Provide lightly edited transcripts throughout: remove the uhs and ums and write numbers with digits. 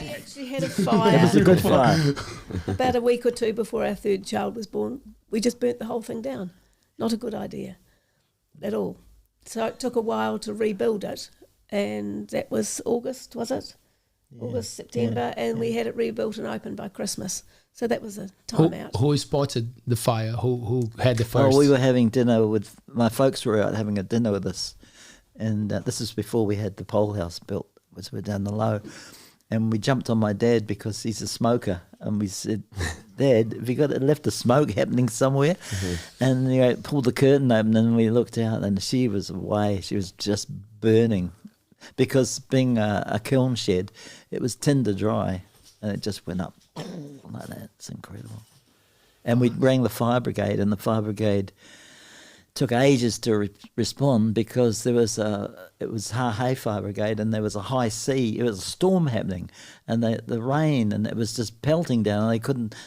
We actually had a fire. It was a good fire. About a week or two before our third child was born. We just burnt the whole thing down. Not a good idea at all. So it took a while to rebuild it, and that was August, was it? Yeah. August, September, and we had it rebuilt and open by Christmas. So that was a time out. Who spotted the fire? Who had the first? Oh, we were having dinner with, my folks were out having a dinner with us, and this is before we had the pole house built, which were down the low. And we jumped on my dad because he's a smoker. And we said, Dad, have you left the smoke happening somewhere? Mm-hmm. And pulled the curtain open and we looked out and she was away. She was just burning. Because being a kiln shed, it was tinder dry. And it just went up like that. It's incredible. And we rang the fire brigade, and the fire brigade took ages to respond because it was Ha Fire Brigade, and there was a high sea. It was a storm happening, and the rain, and it was just pelting down. And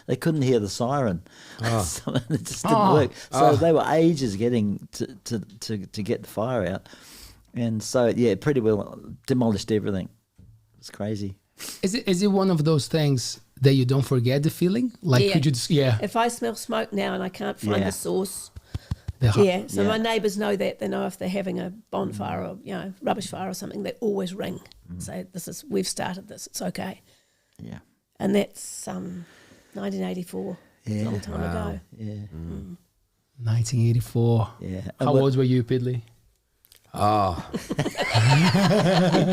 they couldn't hear the siren, so it just didn't work. So they were ages getting to get the fire out, and so pretty well demolished everything. It was crazy. Is it one of those things that you don't forget the feeling? Like could you just If I smell smoke now and I can't find the source. My neighbours know that. They know if they're having a bonfire or rubbish fire or something, they always ring. Say, we've started this. It's okay. Yeah. And that's 1984. Yeah. A long time ago. Yeah. 1984. Yeah. How old were you, Pedley? Oh.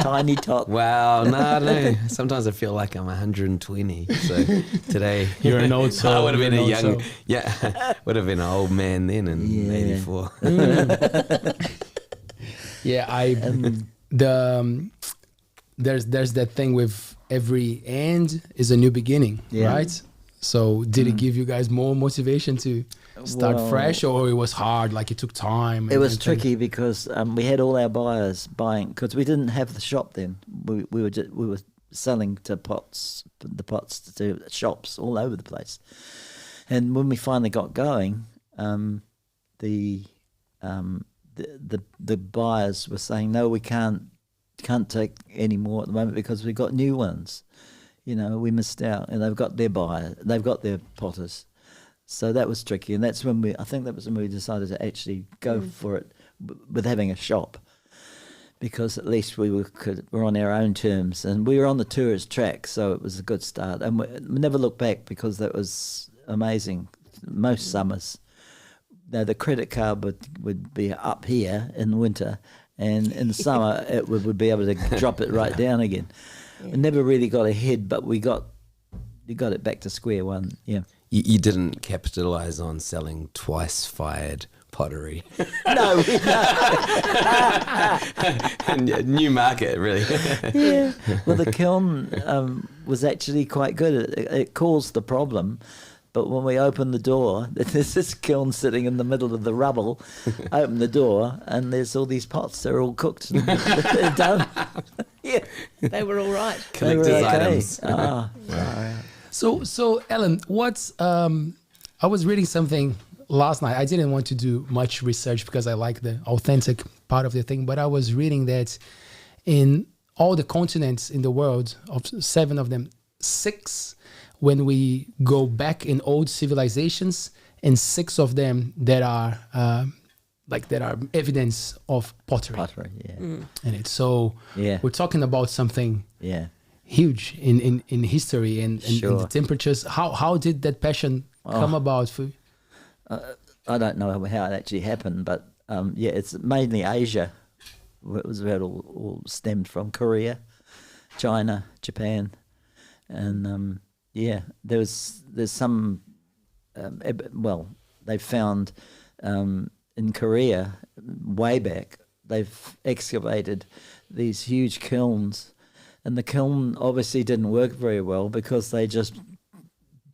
Tiny tot. Wow, no. Sometimes I feel like I'm 120. So today you're an old soul. I would have been a young, would have been an old man then in 84. There's that thing with every end is a new beginning, right? So did it give you guys more motivation to start fresh, or it was hard, like it took time? It was tricky because we had all our buyers buying, because we didn't have the shop then. We were selling to the pots to shops all over the place. And when we finally got going, the buyers were saying, no, we can't take any more at the moment because we've got new ones. We missed out, and they've got their buyer, they've got their potters. So that was tricky, and that's when I think that was when we decided to actually go for it with having a shop, because at least we were on our own terms, and we were on the tourist track, so it was a good start. And we never looked back because that was amazing. Most summers, the credit card would be up here in winter, and in the summer it would be able to drop it right down again. We never really got ahead, but you got it back to square one. Yeah. You didn't capitalize on selling twice fired pottery. No. New market, really. Yeah. Well, the kiln was actually quite good. It caused the problem. But when we opened the door, there's this kiln sitting in the middle of the rubble. Open the door, and there's all these pots. They're all cooked. They're done. Yeah. They were all right. Collector's items. Wow. So Ellen, I was reading something last night. I didn't want to do much research because I like the authentic part of the thing, but I was reading that in all the continents in the world, of 7 of them, 6, when we go back in old civilizations, and 6 of them that are evidence of pottery. Pottery, yeah. And it's so we're talking about something huge in history and the temperatures. How did that passion come about for you? I don't know how it actually happened, but it's mainly Asia. It was all stemmed from Korea, China, Japan, and there's some. They found in Korea way back. They've excavated these huge kilns, and the kiln obviously didn't work very well because they just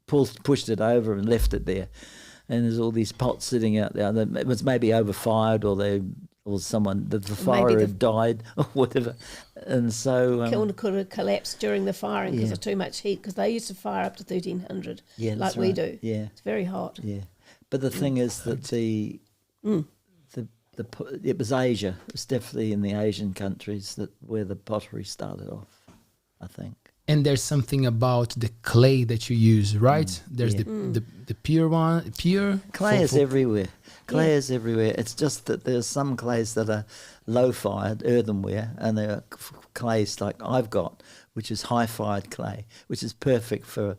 pushed it over and left it there. And there's all these pots sitting out there. It was maybe overfired, or the fire had died, or whatever. And so the kiln could have collapsed during the firing because of too much heat. Because they used to fire up to 1300, like we do. Yeah, it's very hot. Yeah, but the thing is that it was Asia. It was definitely in the Asian countries where the pottery started off, I think. And there's something about the clay that you use, right? There's the pure one, pure Clay is everywhere. Clay is everywhere. It's just that there's some clays that are low-fired, earthenware, and there are clays like I've got, which is high-fired clay, which is perfect for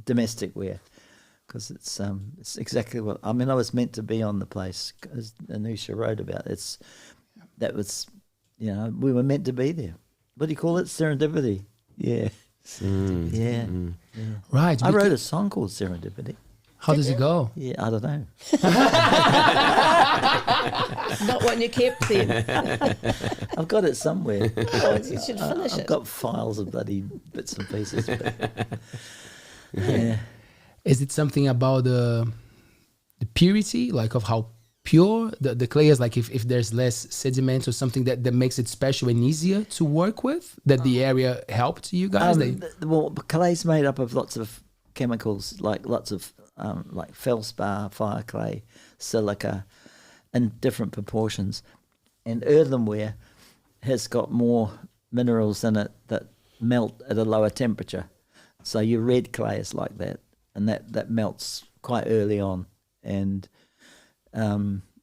domestic ware, because it's exactly what I mean. I was meant to be on the place, as Anusha wrote about. That was, we were meant to be there. What do you call it? Serendipity. Yeah. Yeah. Right. I wrote a song called Serendipity. How does it go? Yeah, I don't know. Not one you kept then. I've got it somewhere. Oh, you should finish I've it. got files of bloody bits and pieces. But, yeah. Is it something about the purity, like of how pure the clay is? Like if there's less sediment or something that makes it special and easier to work with, that the area helped you guys? Well, clay's made up of lots of chemicals, like lots of like feldspar, fire clay, silica, in different proportions. And earthenware has got more minerals in it that melt at a lower temperature. So your red clay is like that, and that melts quite early on. And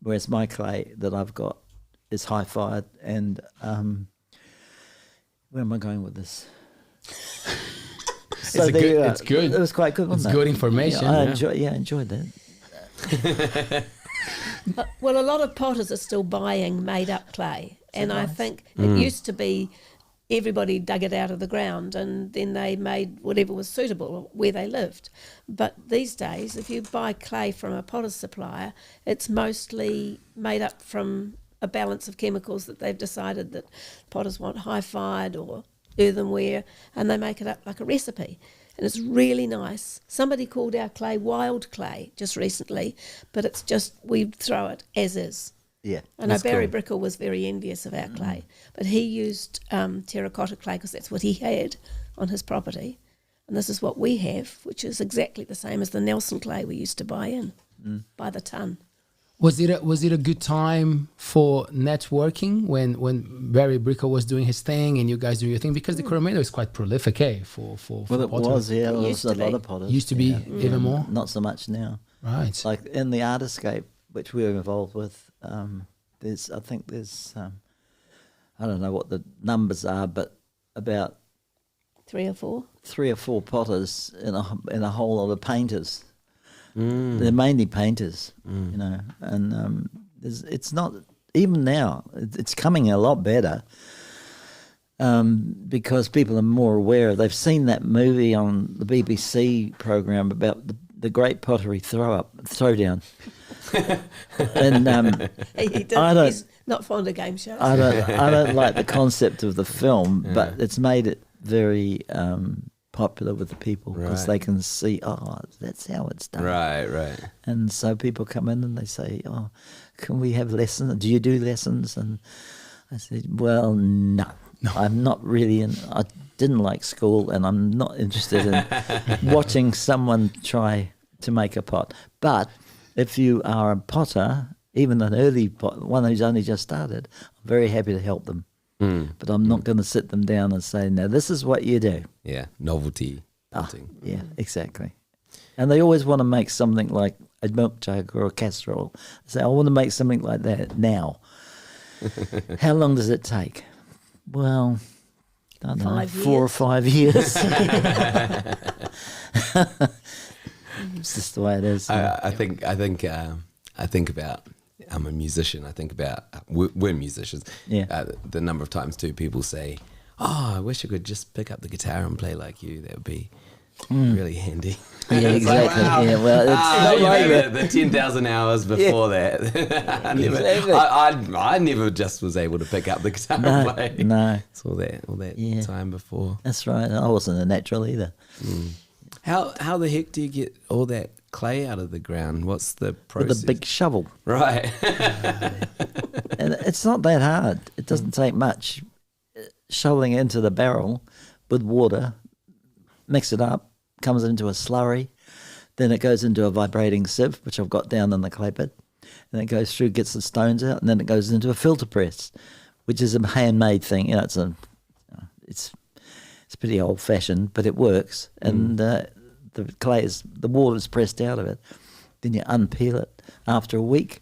whereas my clay that I've got is high fired. And where am I going with this? So it's good. It was quite good, wasn't it? It's good information. Yeah, I enjoyed that. Well, a lot of potters are still buying made-up clay, and I think it used to be everybody dug it out of the ground and then they made whatever was suitable where they lived. But these days, if you buy clay from a potter's supplier, it's mostly made up from a balance of chemicals that they've decided that potters want high-fired or earthenware, and they make it up like a recipe. And it's really nice. Somebody called our clay wild clay just recently, but it's just, we throw it as is. Yeah. I know Barry Brickell was very envious of our clay, but he used terracotta clay because that's what he had on his property. And this is what we have, which is exactly the same as the Nelson clay we used to buy in by the ton. Was it a good time for networking when Barry Brickell was doing his thing and you guys doing your thing? Because the Coromandel is quite prolific, for well, it pottery. was, yeah. There was a lot be. of potters. Used to be even more? Not so much now. Right. Like in the Artiscape, which we were involved with, there's I don't know what the numbers are, but about 3 or 4 potters in a whole lot of painters. They're mainly painters, and it's not, even now, it's coming a lot better because people are more aware. They've seen that movie on the BBC program about the Great Pottery Throwdown. And he's not fond of game shows. I don't like the concept of the film, but it's made it very popular with the people because they can see, that's how it's done. Right. And so people come in and they say, can we have lessons? Do you do lessons? And I said, well, no. I'm not really I didn't like school, and I'm not interested in watching someone try to make a pot. But if you are a potter, even an early one who's only just started, I'm very happy to help them. But I'm not going to sit them down and say, now this is what you do. Yeah, novelty potting. Yeah, exactly. And they always want to make something like a milk jug or a casserole. I say, I want to make something like that now. How long does it take? Well, I don't know, 5 4 or 5 years. It's just the way it is. I think about, I'm a musician. I think about, we're musicians. Yeah. The number of times too people say, I wish I could just pick up the guitar and play like you. That would be really handy. Yeah, exactly. Like, wow. Yeah, well, it's not like that. The 10,000 hours before that. I never just was able to pick up the guitar and play. No. It's all that time before. That's right. I wasn't a natural either. How the heck do you get all that clay out of the ground? What's the process? With a big shovel. Right. And it's not that hard. It doesn't take much. Shoveling it into the barrel with water, mix it up, comes into a slurry, then it goes into a vibrating sieve, which I've got down in the clay pit, and it goes through, gets the stones out, and then it goes into a filter press, which is a handmade thing. It's a It's pretty old fashioned, but it works. And the water's pressed out of it. Then you unpeel it after a week,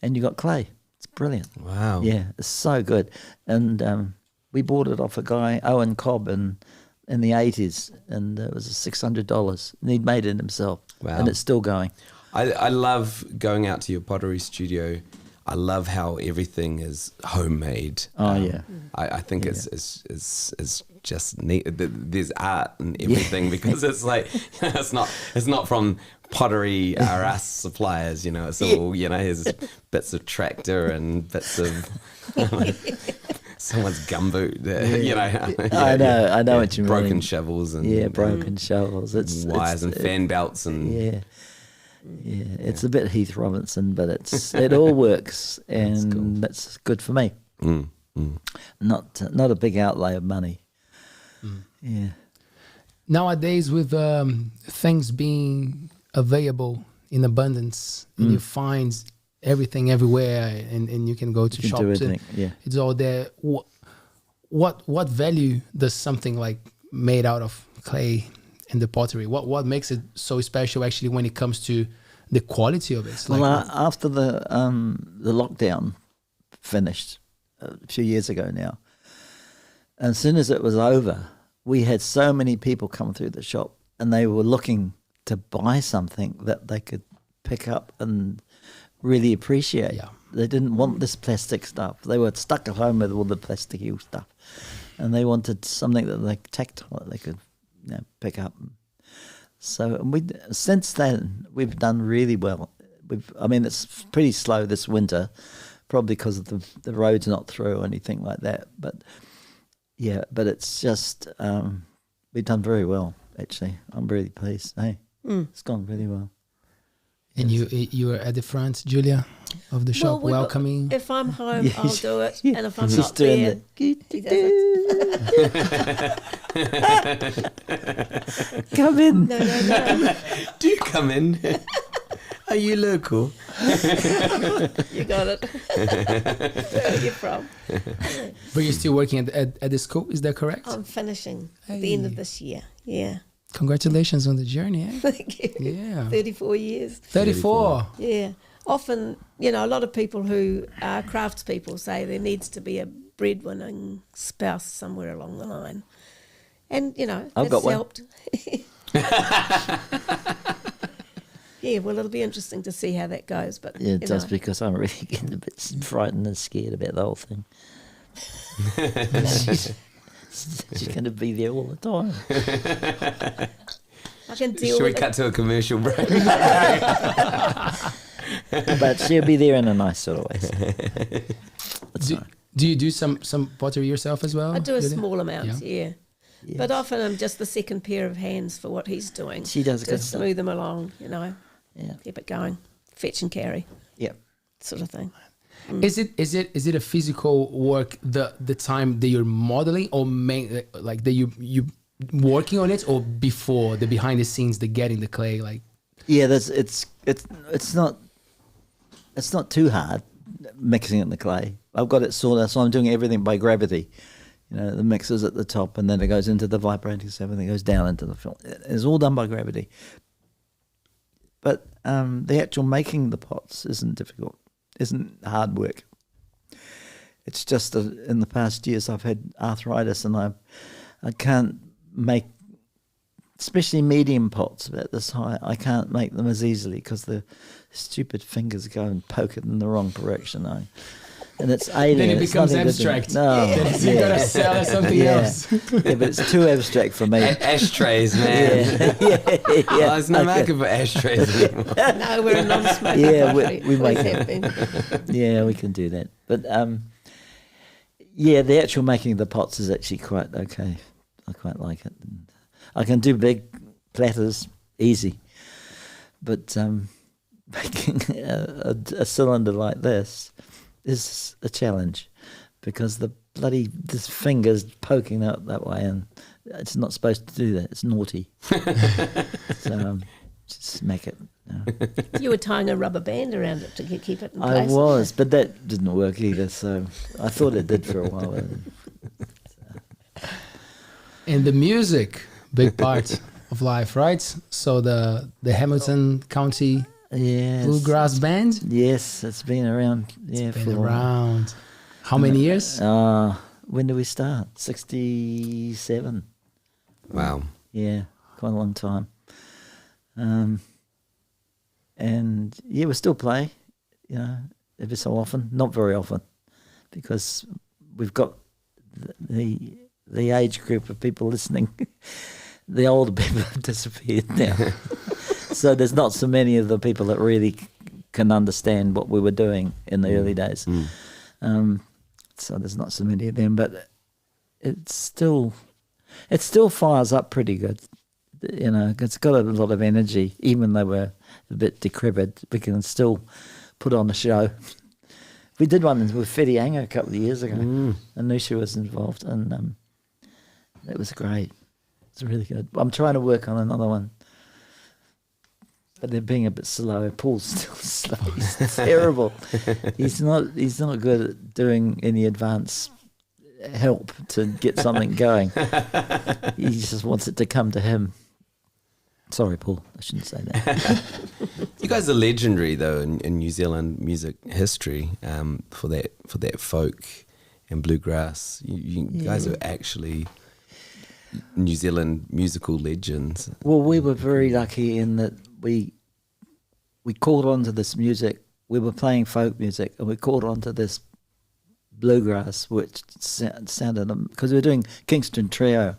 and you got clay. It's brilliant. Wow. Yeah, it's so good. And we bought it off a guy, Owen Cobb, in the 80s, and it was $600. And he'd made it himself. Wow. And it's still going. I love going out to your pottery studio. I love how everything is homemade. Oh, yeah. I think it's just neat. There's art and everything because it's like it's not from Pottery R Us suppliers. It's all here's bits of tractor and bits of someone's gumboot. I know what you mean. Broken shovels and broken shovels. It's wires and fan belts and it's a bit Heath Robinson, but it all works, and that's good for me. Not a big outlay of money. Yeah. Nowadays, with things being available in abundance, and you find everything everywhere, and you can go to shops, and it's all there. What value does something like made out of clay and the pottery? What makes it so special actually when it comes to the quality of it? After the lockdown finished a few years ago now, as soon as it was over, we had so many people come through the shop, and they were looking to buy something that they could pick up and really appreciate. Yeah. They didn't want this plastic stuff. They were stuck at home with all the plasticky stuff, and they wanted something that they tactile that they could pick up. So since then we've done really well. It's pretty slow this winter, probably because of the road's not through or anything like that. But it's just we've done very well actually. I'm really pleased. Hey, it's gone really well. And you were at the front, Julia, of the shop, welcoming. If I'm home, I'll do it, and if I'm not there, he does it. Come in. No. Do come in. Are you local? You got it. Where are you from? But you're still working at the school, is that correct? I'm finishing at the end of this year. Yeah. Congratulations on the journey, eh? Thank you. Yeah. 34 years. 34. Yeah. Often, a lot of people who are craftspeople say there needs to be a breadwinning spouse somewhere along the line. And, I've got one. helped. Yeah, well, it'll be interesting to see how that goes. But yeah, it does, because I'm really getting a bit frightened and scared about the whole thing. She's going to be there all the time. I can deal Should we with cut to a commercial break? But she'll be there in a nice sort of way. Do you do some pottery yourself as well? I do a small amount, yeah. Yes. But often I'm just the second pair of hands for what he's doing. She does good stuff. Smooth them along, Yeah. Keep it going, fetch and carry. Yeah. Sort of thing. Is it a physical work the time that you're modeling, or like that you working on it, or before the behind the scenes, the getting the clay, like? Yeah, it's not too hard mixing it in the clay. I've got it sorted, so I'm doing everything by gravity. The mixer's at the top, and then it goes into the vibrating stuff, and then it goes down into the film. It's all done by gravity. But the actual making the pots isn't difficult. Isn't hard work. It's just in the past years I've had arthritis, and I can't make, especially medium pots about this high, I can't make them as easily because the stupid fingers go and poke it in the wrong direction. And it's alien. Then it becomes abstract. No, you gotta sell it something else. Yeah, but it's too abstract for me. Ashtrays, man. There's no market for ashtrays anymore. No, we're a non-smoker. Yeah, we make them. Yeah, we can do that. But the actual making of the pots is actually quite okay. I quite like it. I can do big platters easy, but making a cylinder like this is a challenge, because this finger's poking out that way, and it's not supposed to do that. It's naughty. So just make it. You were tying a rubber band around it to keep it in place. I was, but that didn't work either. So I thought it did for a while. And the music, big part of life, right? So the Hamilton County Bluegrass Band. Yes, it's been around. Around. How many years? When did we start? 67. Wow. Yeah, quite a long time. And yeah, we still play, every so often. Not very often, because we've got the age group of people listening. The older people have disappeared now. So there's not so many of the people that really can understand what we were doing in the early days. So there's not so many of them, but it still fires up pretty good. It's got a lot of energy, even though we're a bit decrepit. We can still put on a show. We did one with Whitianga a couple of years ago. Anusha was involved, and it was great. It's really good. I'm trying to work on another one, but they're being a bit slow. Paul's still slow. He's terrible. He's not good at doing any advance help to get something going. He just wants it to come to him. Sorry, Paul, I shouldn't say that. You guys are legendary, though, in New Zealand music history for that folk and bluegrass. You guys are actually New Zealand musical legends. Well, we were very lucky in that we caught on to this music. We were playing folk music, and we caught on to this bluegrass, which sounded, because we were doing Kingston Trio,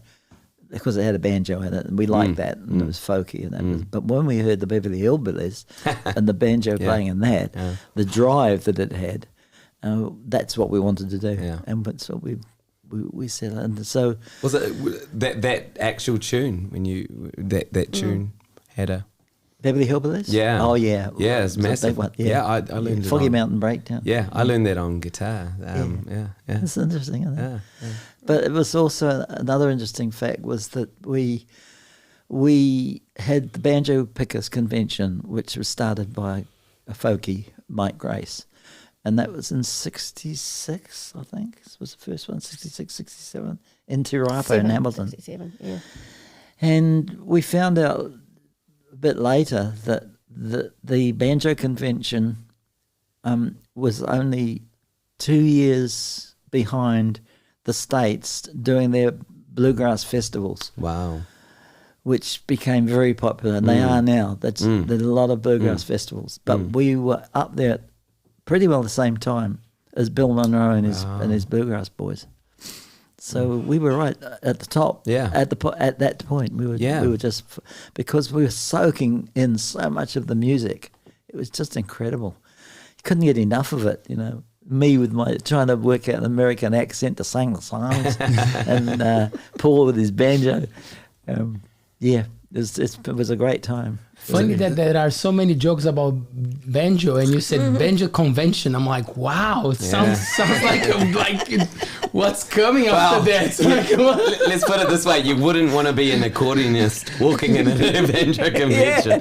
because it had a banjo in it, and we liked that, and it was folky, and that was, but when we heard the Beverly Hillbillies and the banjo playing in that, the drive that it had, that's what we wanted to do, and that's what we said. And so was it that actual tune when you that tune had a Beverly Hillbillies? Yeah. Oh yeah. Yeah, it's massive. I learned Foggy it on Mountain Breakdown. Yeah, I learned that on guitar. Yeah. It's interesting, isn't it? Yeah. But it was also another interesting fact was that we had the Banjo Pickers Convention, which was started by a folkie, Mike Grace. And that was in 66, I think. This was the first one, 66, 67, in Te Rapa in Hamilton. 67, yeah. And we found out a bit later that the Banjo Convention was only 2 years behind the States doing their bluegrass festivals. Wow. Which became very popular, and they are now. There's a lot of bluegrass festivals. But we were up there at pretty well the same time as Bill Monroe and his bluegrass boys. So we were right at the top. Yeah. At that point, we were just, because we were soaking in so much of the music. It was just incredible. You couldn't get enough of it, Me with my trying to work out an American accent to sing the songs, and Paul with his banjo. It was a great time. Funny that there are so many jokes about banjo, and you said banjo convention. I'm like, wow, it sounds like what's coming after that. Let's put it this way: you wouldn't want to be an accordionist walking in a banjo convention.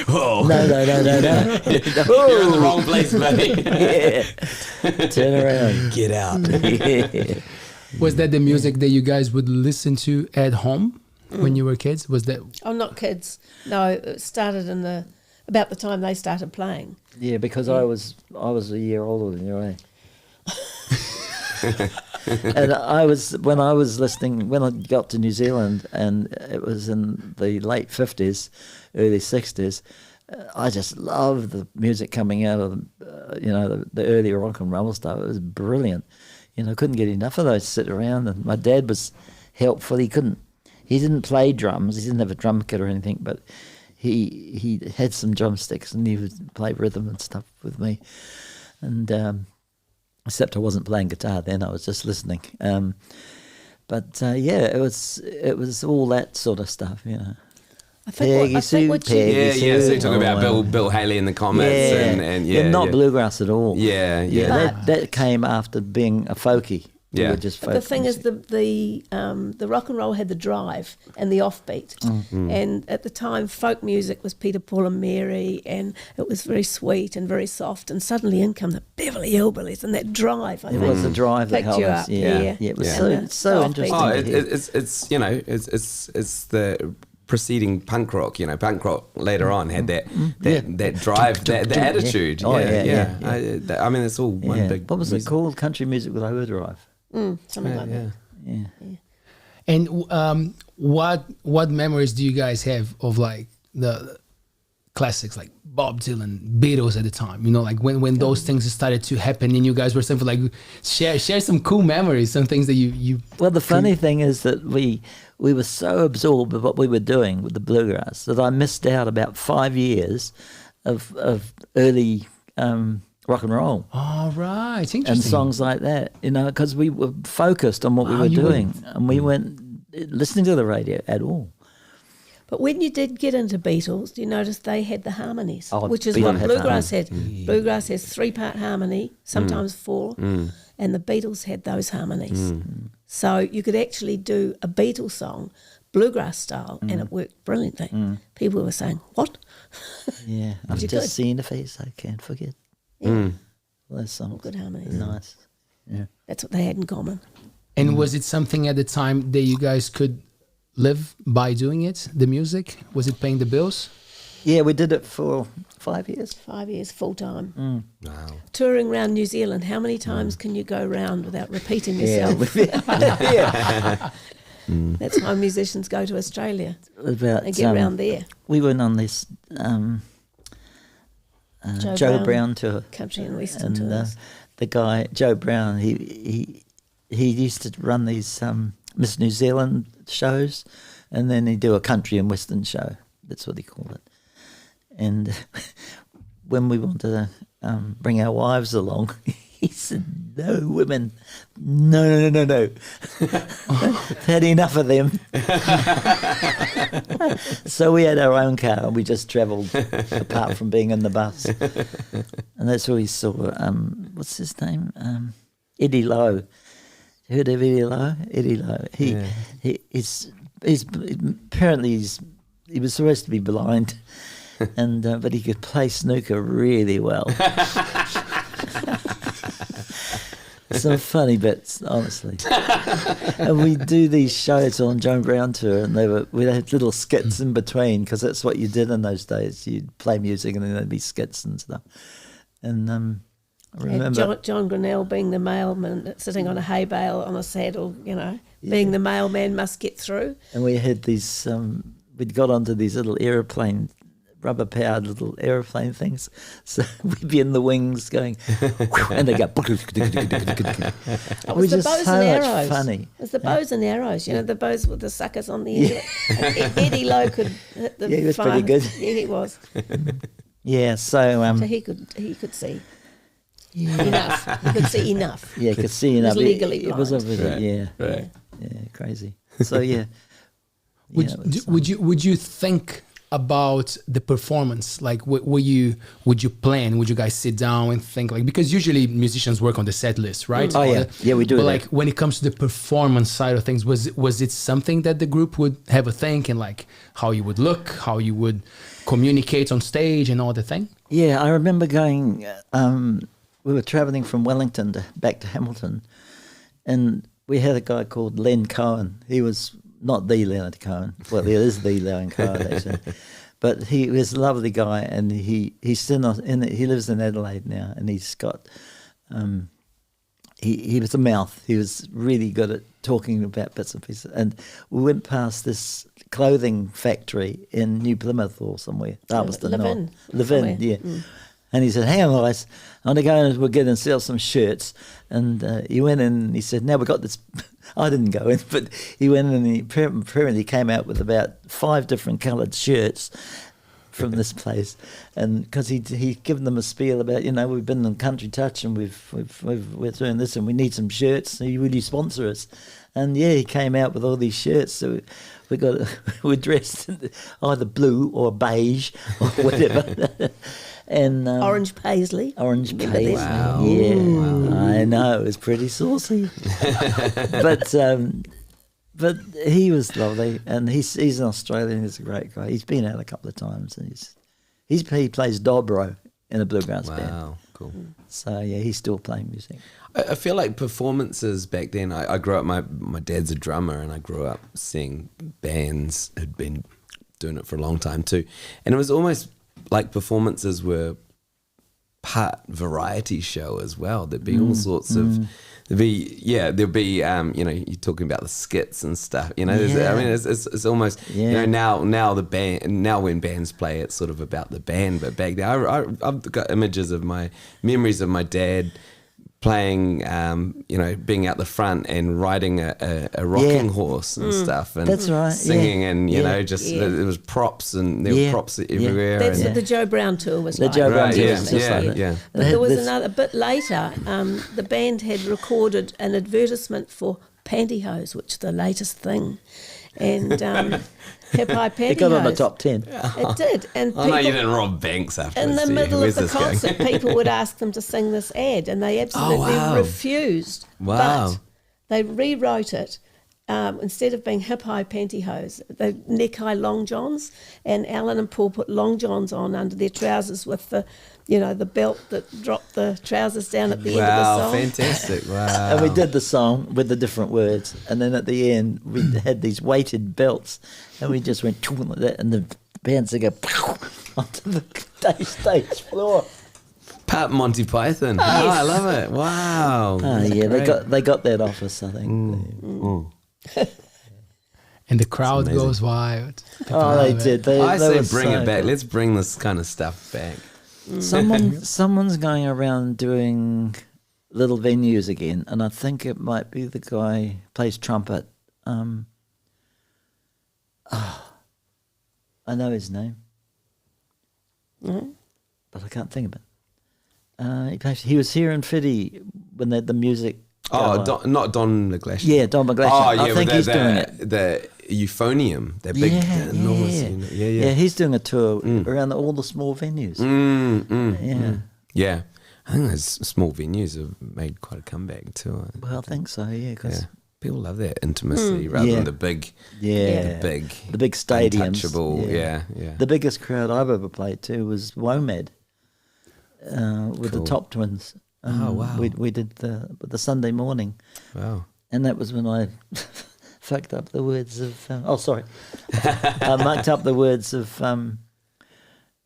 No. You're in the wrong place, buddy. Turn around, get out. Was that the music that you guys would listen to at home when you were kids? Was that? Oh, not kids. No, it started about the time they started playing. Yeah, because I was a year older than you, eh? And when I got to New Zealand, and it was in the late 50s, early 60s, I just loved the music coming out of the early rock and roll stuff. It was brilliant. Couldn't get enough of those sit around, and my dad was helpful. He didn't play drums. He didn't have a drum kit or anything, but he had some drumsticks, and he would play rhythm and stuff with me. And except I wasn't playing guitar then; I was just listening. It was all that sort of stuff, I think what So you're talking about Bill Haley and the Comets, and not bluegrass at all. Yeah. That came after being a folkie, We Yeah. were just But the thing is, the rock and roll had the drive and the offbeat, and at the time, folk music was Peter, Paul, and Mary, and it was very sweet and very soft. And suddenly, in come the Beverly Hillbillies, and that drive. I it think was the drive that picked helped you us. up. Yeah, it was Yeah. so offbeat. interesting. Oh, to hear. it's you know, it's the preceding punk rock. You know, punk rock later on had that drive, that attitude. Oh, yeah, yeah. I mean, it's all one Yeah. big. What was it music. called? Country music with overdrive. Something like that. Yeah. And what memories do you guys have of like the classics like Bob Dylan, Beatles at the time? You know, like when those things started to happen and you guys were something like share some cool memories, some things that you. Well, the funny thing is that we were so absorbed with what we were doing with the bluegrass that I missed out about 5 years of early rock and roll All right, interesting. and songs like that, you know, because we were focused on what we Wow, were you doing and we weren't listening to the radio at all. But when you did get into Beatles, you noticed they had the harmonies, Oh, which is Beatles what had bluegrass had. Bluegrass has 3-part harmony, sometimes 4, and the Beatles had those harmonies. So you could actually do a Beatles song, bluegrass style, and it worked brilliantly. People were saying, "What?" Yeah, I've you just could. seen a face I can't forget. Yeah, Those songs. good harmonies. Nice. Yeah. That's what they had in common. And was it something at the time that you guys could live by doing it? The music, was it paying the bills? Yeah, we did it for 5 years. 5 years full time. Wow. Touring around New Zealand, how many times can you go round without repeating Yeah, yourself? yeah. That's why musicians go to Australia About, and get round there. we went on this Joe Brown tour, Country and Western and tours. the guy Joe Brown, he used to run these Miss New Zealand shows, and then he'd do a country and western show. That's what he called it. And when we wanted to bring our wives along, he said, "No women, no. Had enough of them." So we had our own car and we just travelled, apart from being in the bus. And that's where we saw, what's his name? Eddie Lowe. You heard of Eddie Lowe? Eddie Lowe. He's apparently he was supposed to be blind, and but he could play snooker really well. Some funny bits, honestly. And we do these shows on Joan Brown tour, and we had little skits in between, because that's what you did in those days. You'd play music and then there'd be skits and stuff. And I remember John Grinnell being the mailman, sitting on a hay bale on a saddle, you know, being the mailman must get through. and we had these. We'd got onto these little aeroplane, rubber-powered little aeroplane things. So we'd be in the wings going, and they go. It We was the just bows so and much arrows. funny. It was the bows and arrows, you know, the bows with the suckers on the end of it. And Eddie Lowe could hit the Yeah, he was fire. pretty good. Yeah, he was. Yeah, so So he could see enough. He could see enough. yeah, could see He was enough. legally It was blind. obviously, Right, yeah, right. yeah, crazy. So yeah, yeah, it was, Would you think about the performance? Like, would you plan? Would you guys sit down and think, like, because usually musicians work on the set list, right? Oh, yeah. Yeah, we do But that. like when it comes to the performance side of things, was it something that the group would have a think, and like how you would look, how you would communicate on stage, and all the thing? Yeah, I remember going. We were travelling from Wellington back to Hamilton, and we had a guy called Len Cohen. He was not the Leonard Cohen. Well, he is the Leonard Cohen actually, but he was a lovely guy, and he's still not in. He lives in Adelaide now, and he's got. He was a mouth. He was really good at talking about bits and pieces. And we went past this clothing factory in New Plymouth or somewhere. Darvaston, Levin, Levin, somewhere. yeah. And he said, "Hang on, guys, I want to go and we'll get and sell some shirts." And he went in and he said, "Now we've got this." I didn't go in, but he went in and he apparently came out with about 5 different coloured shirts from this place, and because he'd given them a spiel about, you know, we've been in Country Touch and we're doing this and we need some shirts. So will you sponsor us? And yeah, he came out with all these shirts. So we're dressed in either blue or beige or whatever. And Orange paisley. Orange Remember paisley. that? Wow. Yeah, I know. It was pretty saucy. But he was lovely, and he's an Australian. He's a great guy. He's been out a couple of times, and he plays dobro in a bluegrass band. Wow, cool. So yeah, he's still playing music. I feel like performances back then, I grew up, my dad's a drummer, and I grew up seeing bands had been doing it for a long time too. And it was almost like performances were part variety show as well. There'd be all sorts of, there'd be, you're talking about the skits and stuff, I mean, it's almost, now the band, now when bands play, it's sort of about the band, but back then, I've got memories of my dad playing, being out the front and riding a rocking horse and stuff, and that's right, singing, and there was props, and there were props everywhere. That's and what the Joe Brown tour was The like. Joe Brown Right, tour yeah, was just like that. yeah. But there was a bit later, the band had recorded an advertisement for pantyhose, which is the latest thing, and hip-high pantyhose. It got on the top 10. It did, and Oh no, you didn't rob banks afterwards. in the did you? middle Where's of the this going? concert, people would ask them to sing this ad, and they absolutely wow. refused. Wow. But they rewrote it. Instead of being hip-high pantyhose, they neck-high long johns, and Alan and Paul put long johns on under their trousers with the belt that dropped the trousers down at the end of the Wow, song. fantastic! Wow. And we did the song with the different words, and then at the end we had these weighted belts, and we just went like that, and the band would go onto the stage floor. Part Monty Python. Oh, I love it. Wow. Oh That's yeah, great. they got that off us, I think. And the crowd amazing. goes wild. People Oh, they love it. did. I they say were bring so it back. good. Let's bring this kind of stuff back. Someone's going around doing little venues again, and I think it might be the guy who plays trumpet. I know his name, but I can't think of it. He was here in Fiddy when they had the music. Oh, gala. not Don McGlashan. Yeah, Don McGlashan. Oh, yeah, I think he's doing it. The euphonium, that big, enormous. Yeah, he's doing a tour around all the small venues. Yeah. I think those small venues have made quite a comeback too. Well, I think so. Yeah, because People love that intimacy rather than the big, the big stadiums. untouchable. Yeah. The biggest crowd I've ever played to was WOMAD with the Top Twins. Oh, wow. We did the Sunday morning, Wow. and that was when I fucked up the words of. I mucked up the words of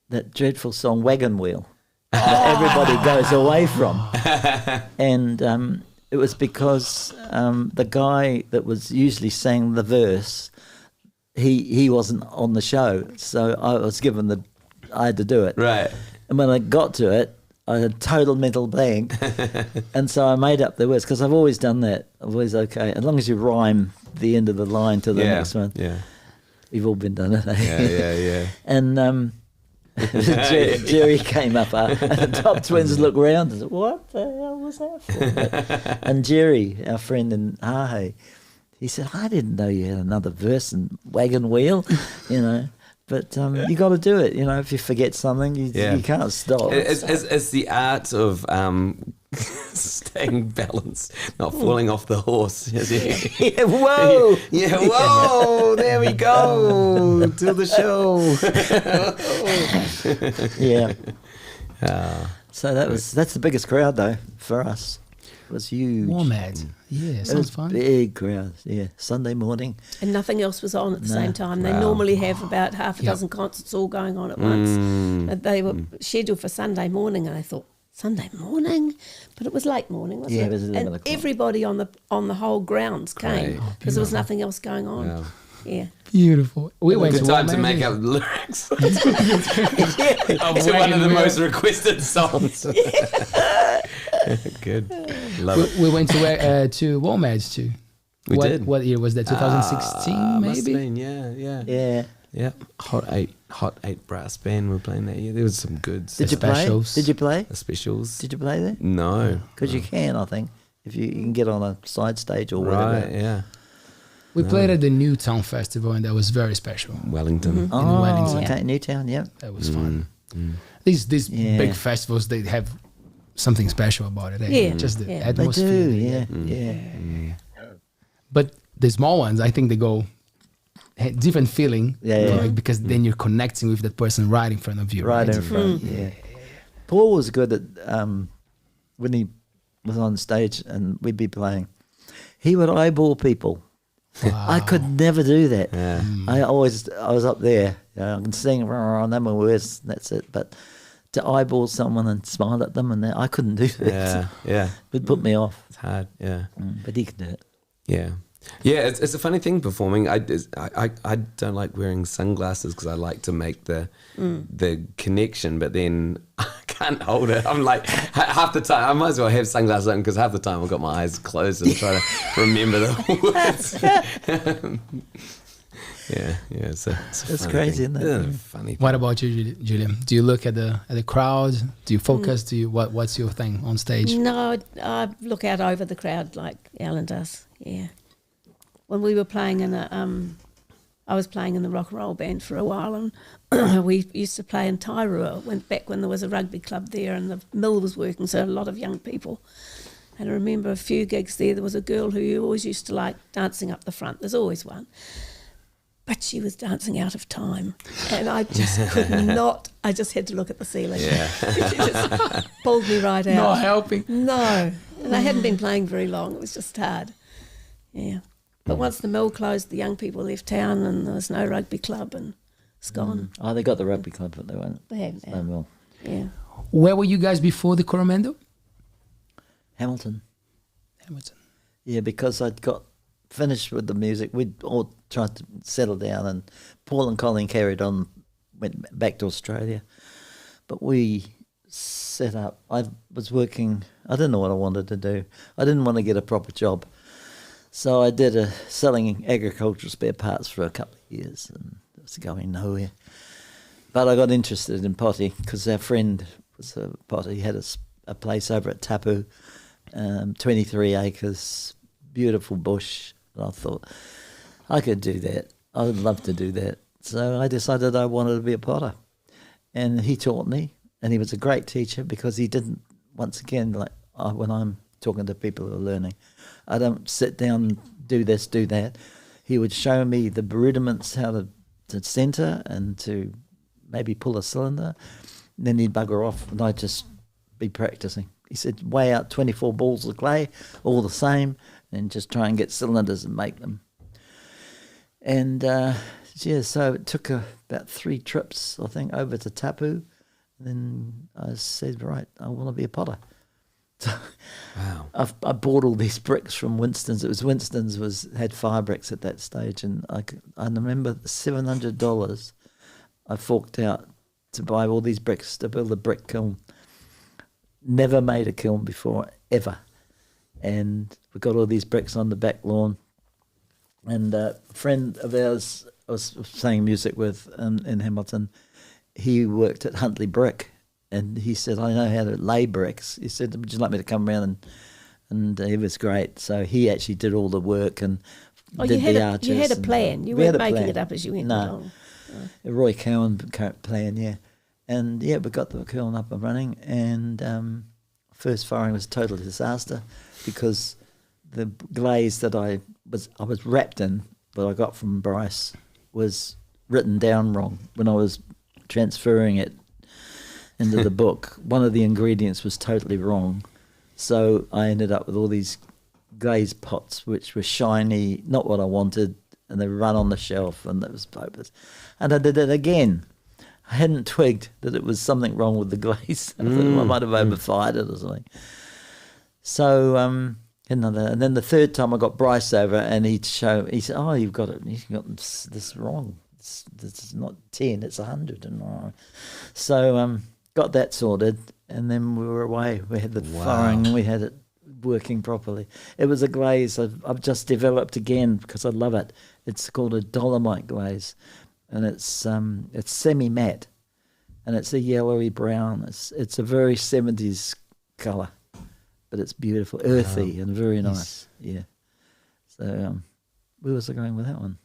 that dreadful song "Wagon Wheel" that everybody goes away from, and it was because the guy that was usually sang the verse, he wasn't on the show, so I had to do it. Right. And when I got to it, I had total mental blank, and so I made up the words because I've always done that. I've always as long as you rhyme the end of the line to the next one. Yeah. We've all been done it. Yeah. And Jerry came up, and the Top Twins looked round and said, "What the hell was that for?" And Jerry, our friend in Hahe, he said, "I didn't know you had another verse in Wagon Wheel," But you got to do it, if you forget something, you can't stop. It's the art of staying balanced, not falling off the horse. Yeah, whoa! Yeah, whoa! There we go to the show. Yeah. So that's the biggest crowd though for us. It was huge. WOMAD. Yeah, It sounds was fun. big crowd. Yeah, Sunday morning. And nothing else was on at the same time. They normally have about half a dozen concerts all going on at once. And they were scheduled for Sunday morning, and I thought, Sunday morning? But it was late morning, wasn't Yeah, it? it was 11 and o'clock. everybody on the whole grounds came Great. because there was nothing else going on. Wow. Yeah. Beautiful. We went Good to time to WOMAD. make up the lyrics to one of the most requested songs. Good. Love it. We went to WOMAD too. We did. What year was that? 2016 Must have maybe? been, yeah. Hot eight brass band were playing that year. There was some goods. Did you play? specials. Did you play? The specials. Did you play there? No. Because you can, I think, if you can get on a side stage or whatever. Right, yeah. We played at the Newtown Festival, and that was very special. Wellington. Oh, Wellington. okay, Newtown, yeah. That was fun. These Yeah. big festivals, they have something special about it. Eh? Yeah. Just the Yeah. They atmosphere. do, yeah. But the small ones, I think they go different feeling. Yeah. Like, because then you're connecting with that person right in front of you. Right Right. in front, yeah. Paul was good at when he was on stage and we'd be playing. He would eyeball people. I could never do that. Yeah. I was up there. I can sing, I know my words, that's it. But to eyeball someone and smile at them, and I couldn't do that. Yeah. Yeah. It put me off. It's hard. Yeah. But he could do it. Yeah. Yeah, it's a funny thing performing. I don't like wearing sunglasses because I like to make the connection, but then I can't hold it. I'm like, half the time, I might as well have sunglasses on because half the time I've got my eyes closed and try to remember the words. Yeah, it's a It's funny crazy, thing. isn't it? Yeah, funny. What about you, Julian? Do you look at the crowd? Do you focus? Do you what's your thing on stage? No, I look out over the crowd like Alan does. Yeah. When we were playing in I was playing in the rock and roll band for a while, and we used to play in Tairua. Went back when there was a rugby club there, and the mill was working, so a lot of young people. And I remember a few gigs there. There was a girl who always used to like dancing up the front. There's always one. But she was dancing out of time, and I just could not. I just had to look at the ceiling. Yeah. She just pulled me right out. Not helping. No, and I hadn't been playing very long. It was just hard. Yeah, but once the mill closed, the young people left town, and there was no rugby club, and it's gone. Oh, they got the rugby club, but they won't. They have now. No more. Yeah. Where were you guys before the Coromandel? Hamilton. Hamilton. Yeah, because I'd got finished with the music. We'd all tried to settle down, and Paul and Colin carried on, went back to Australia. But we set up. I was working. I didn't know what I wanted to do. I didn't want to get a proper job, so I did selling agricultural spare parts for a couple of years, and it was going nowhere. But I got interested in pottery because our friend was a potter. He had a place over at Tapu, 23 acres, beautiful bush. And I thought, I could do that. I would love to do that. So I decided I wanted to be a potter. And he taught me, and he was a great teacher because he didn't, once again, like when I'm talking to people who are learning, I don't sit down and do this, do that. He would show me the rudiments, how to centre and to maybe pull a cylinder. And then he'd bugger off, and I'd just be practicing. He said, weigh out 24 balls of clay, all the same, and just try and get cylinders and make them. And so it took about 3 trips, I think, over to Tapu. And then I said, right, I want to be a potter. So Wow. I bought all these bricks from Winston's. It was Winston's had fire bricks at that stage, and I remember $700 I forked out to buy all these bricks to build a brick kiln. Never made a kiln before, ever. And we got all these bricks on the back lawn. And a friend of ours I was playing music with in Hamilton, he worked at Huntley Brick. And he said, I know how to lay bricks. He said, would you like me to come around? And he was great. So he actually did all the work and did the arches. You had a plan. You weren't making it up as you went along. Roy Cowan plan, yeah. And yeah, we got the kiln up and running, and first firing was a total disaster because the glaze that I was wrapped in, that I got from Bryce, was written down wrong when I was transferring it into the book. One of the ingredients was totally wrong, so I ended up with all these glazed pots which were shiny, not what I wanted, and they run on the shelf, and it was hopeless. And I did it again. I hadn't twigged that it was something wrong with the glaze. I thought I might have overfired it or something. So, and then the third time I got Bryce over, and he said, "Oh, you've got this wrong. This is not 10, it's 100." And so got that sorted, and then we were away. We had the firing, and we had it working properly. It was a glaze I've just developed again because I love it. It's called a dolomite glaze, and it's semi-matte, and it's a yellowy brown. It's a very 70s colour, but it's beautiful, earthy, and very nice. Yeah. So where was I going with that one?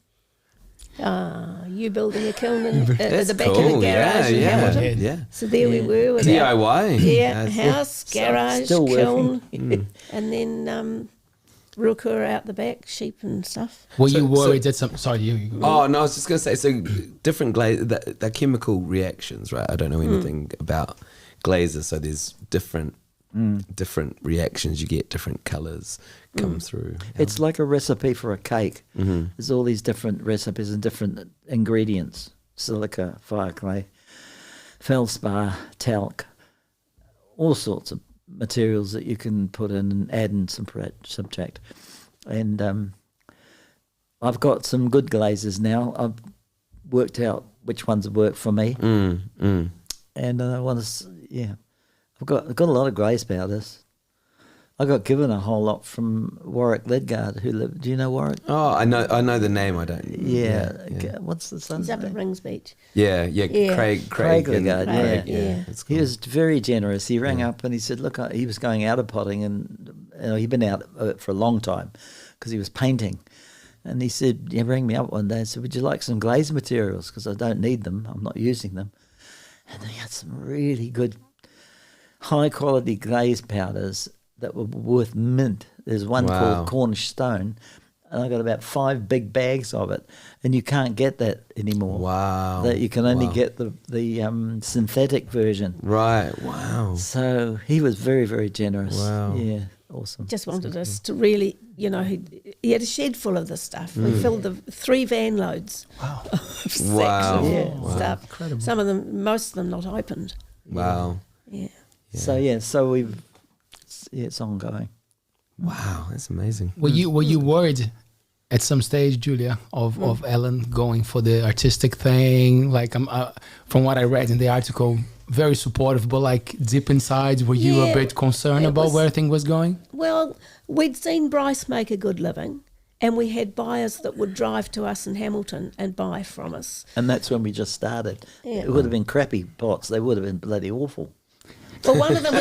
you building a kiln at That's the back of cool. the garage in Hamilton. Yeah. So there we were with DIY. house, garage, Still kiln, working. and then Ruakura out the back, sheep and stuff. Were you worried that some? Sorry, you. Oh no, I was just gonna say. So different glaze, they're chemical reactions, right? I don't know anything about glazes, so there's different reactions. You get different colors come through. It's like a recipe for a cake. There's all these different recipes and different ingredients: silica, fire clay, feldspar, talc, all sorts of materials that you can put in and add and subtract. And I've got some good glazes now. I've worked out which ones have worked for me, and I want to. I've got a lot of glaze powders. I got given a whole lot from Warwick Lidgard, who lived. Do you know Warwick? Oh, I know the name. I don't. Yeah. What's the son's He's up name? at Rings Beach. Yeah. Craig Lidgard. Craig, Yeah. yeah. It's cool. He was very generous. He rang up and he said, "Look, he was going out of potting, and he'd been out of it for a long time because he was painting." And he said, "He rang me up one day and said, 'Would you like some glaze materials? Because I don't need them. I'm not using them.'" And he had some really good, high quality glaze powders that were worth mint. There's one called Cornish Stone, and I got about 5 big bags of it, and you can't get that anymore. Wow. That you can only get the synthetic version. Right. Wow. So he was very, very generous. Wow. Yeah, awesome. Just wanted us to really, he had a shed full of this stuff. We filled 3 van loads of sacks Wow. of stuff. Incredible. Some of them, most of them not opened. Wow. Yeah. So it's ongoing. Wow. That's amazing. Were you worried at some stage, Julia, of Ellen going for the artistic thing? Like, from what I read in the article, very supportive, but like deep inside, were you a bit concerned about where things was going? Well, we'd seen Bryce make a good living, and we had buyers that would drive to us in Hamilton and buy from us. And that's when we just started. Yeah. It would have been crappy pots. They would have been bloody awful. Well, one of them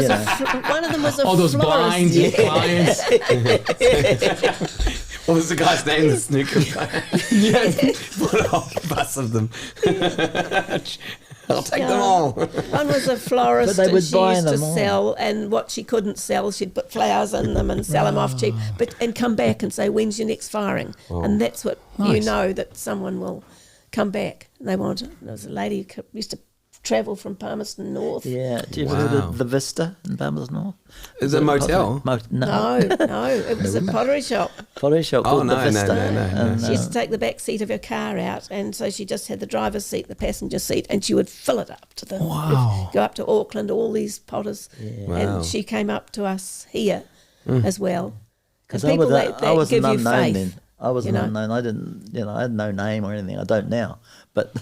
was a All those florist. blinds and clients. What was the guy's name? The snooker guy. What a whole bus of them. I'll take them all. One was a florist, But they and would she buy used to them all. sell, and what she couldn't sell, she'd put flowers in them and sell them off cheap, and come back and say, "When's your next firing?" And that's what you Nice. know, that someone will come back. And they want it. There was a lady who used to travel from Palmerston North. Yeah. Do you ever go to the Vista in Palmerston North? Is it a motel? No, it was a pottery shop. Pottery shop Oh, called no, the Vista. no. And, She used to take the back seat of her car out, and so she just had the driver's seat, the passenger seat, and she would fill it up to the go up to Auckland, all these potters, Wow. and she came up to us here as well. Because And people I was give an you unknown faith. then. I was an you know. unknown. I didn't, I had no name or anything. I don't now. But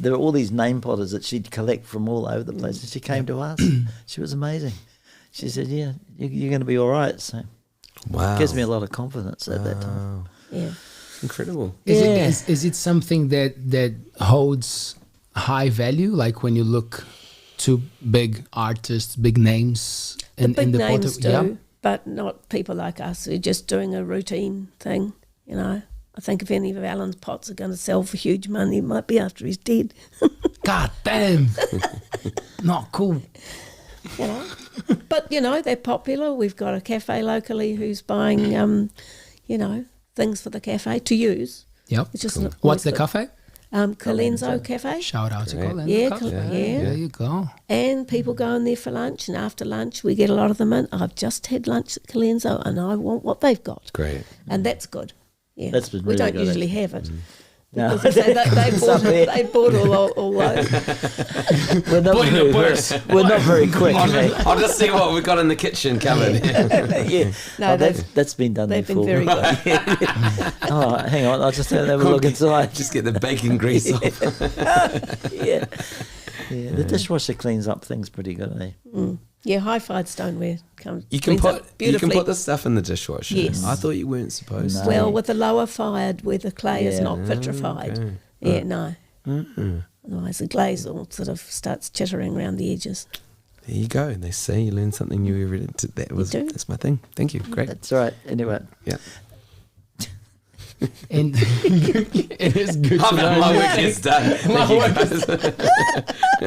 there were all these name potters that she'd collect from all over the place. And she came to us. She was amazing. She said, "Yeah, you're going to be all right." So Wow. it gives me a lot of confidence at that time. Yeah. Incredible. Is it something that holds high value? Like when you look to big artists, big names in Big the names do, Yeah. but not people like us who are just doing a routine thing, I think if any of Alan's pots are going to sell for huge money, it might be after he's dead. God damn. Not cool. But, they're popular. We've got a cafe locally who's buying, things for the cafe to use. Yep. It's just Cool. an What's the appointment. cafe? Colenso Cafe. Shout out to Great. Colin. Yeah, There you go. And people go in there for lunch, and after lunch we get a lot of them in. I've just had lunch at Colenso and I want what they've got. Great. And that's good. Yeah. That's been we really don't good, usually have it. No. Because they bought all those. We're not Put in very, the purse. we're not very quick. mate. I'll just see what we've got in the kitchen covered. Yeah. No, That's been done they've before. been very good. Oh, hang on. I'll just have a look inside. Just get the bacon grease off. Yeah. Yeah. The dishwasher cleans up things pretty good, eh? Yeah, high-fired stoneware comes. You can cleans up put beautifully. the stuff in the dishwasher. Yes. I thought you weren't supposed No. to. Well, with the lower fired, where the clay is Yeah. not vitrified. Okay. Yeah, no. Otherwise, the glaze all sort of starts chittering around the edges. There you go. They say you learn something new every day. do. That's my thing. Thank you. Great. That's right. Anyway. Yeah. And it is good to learn. My work is done. Thank you,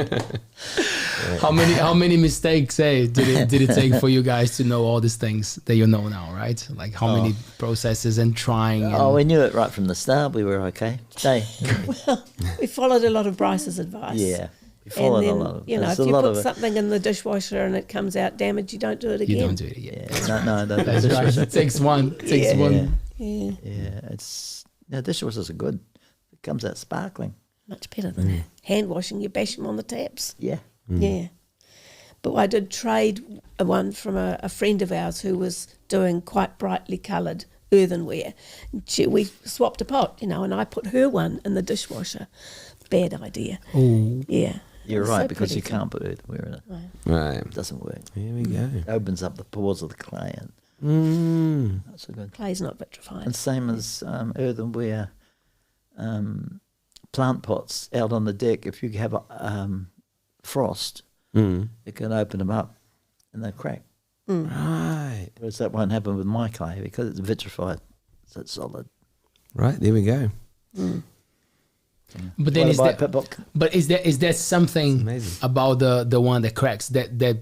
guys. How many mistakes did it take for you guys to know all these things that you know now, right? Like how many processes and trying. And we knew it right from the start. We were okay. Well, we followed a lot of Bryce's advice. Yeah. We followed and then, a lot of. you know, if you put something in the dishwasher and it comes out damaged, you don't do it again. you don't do it again. Yeah, no, That's right. It takes one. Yeah. Dishwashers are good. It comes out sparkling. Much better than hand washing. You bash them on the taps. Yeah. Yeah. But I did trade one from a friend of ours who was doing quite brightly coloured earthenware. We swapped a pot, you know, and I put her one in the dishwasher. Bad idea. Ooh. Yeah. You're It's right, so because you pretty. can't put earthenware in it. Right. It doesn't work. Here we go. It opens up the pores of the clay, and that's so good. Clay's not vitrified. And same as earthenware plant pots out on the deck. If you have frost, it can open them up and they crack. Right. Whereas that won't happen with my clay because it's vitrified, so it's solid. Right. There we go. But then is there something amazing. about the one that cracks that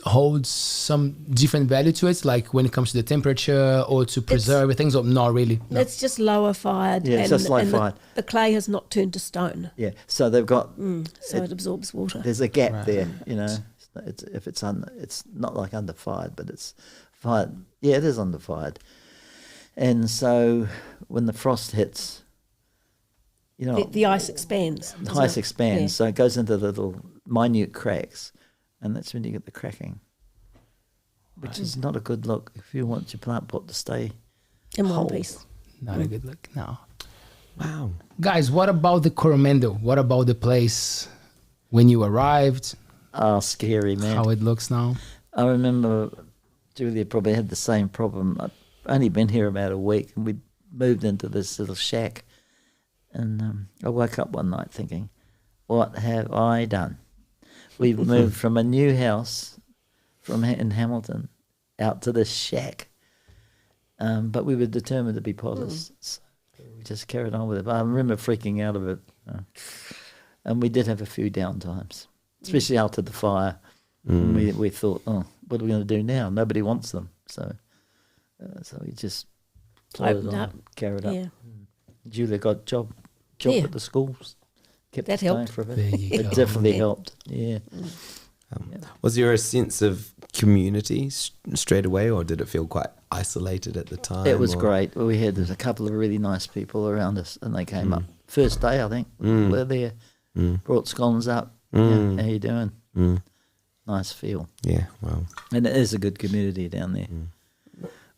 holds some different value to it, like when it comes to the temperature or to preserve things, or not really? No. It's just lower fired. Yeah, it's just low fired. The clay has not turned to stone, Yeah, so they've got so it absorbs water. there's a gap there, you know. It's not like under fired, but it's fired. Yeah, it is under fired, and so when the frost hits, you know, The ice expands. the ice expands, so it goes into the little minute cracks, and that's when you get the cracking, which is not a good look if you want your plant pot to stay in one whole. piece. Not a good look. No. Wow. Guys, what about the Coromandel? What about the place when you arrived? Oh, scary, man. How it looks now? I remember Julia probably had the same problem. I'd only been here about a week, and we moved into this little shack. And I woke up one night thinking, what have I done? We've moved from a new house in Hamilton out to this shack. But we were determined to be potters. So we just carried on with it. But I remember freaking out of it. And we did have a few downtimes, especially after the fire. And we thought, what are we going to do now? Nobody wants them. So we just plodded Opened on, up. carried up. Yeah. Julia got job Yeah. at the schools. Kept That us going helped. for a bit. There you It go. definitely Yeah. helped. Yeah. Was there a sense of community straight away, or did it feel quite isolated at the time? It was or- great. We had a couple of really nice people around us, and they came up. First day, I think, we were there. Brought scones up. Yeah, how you doing? Nice feel. Yeah. Wow. And it is a good community down there.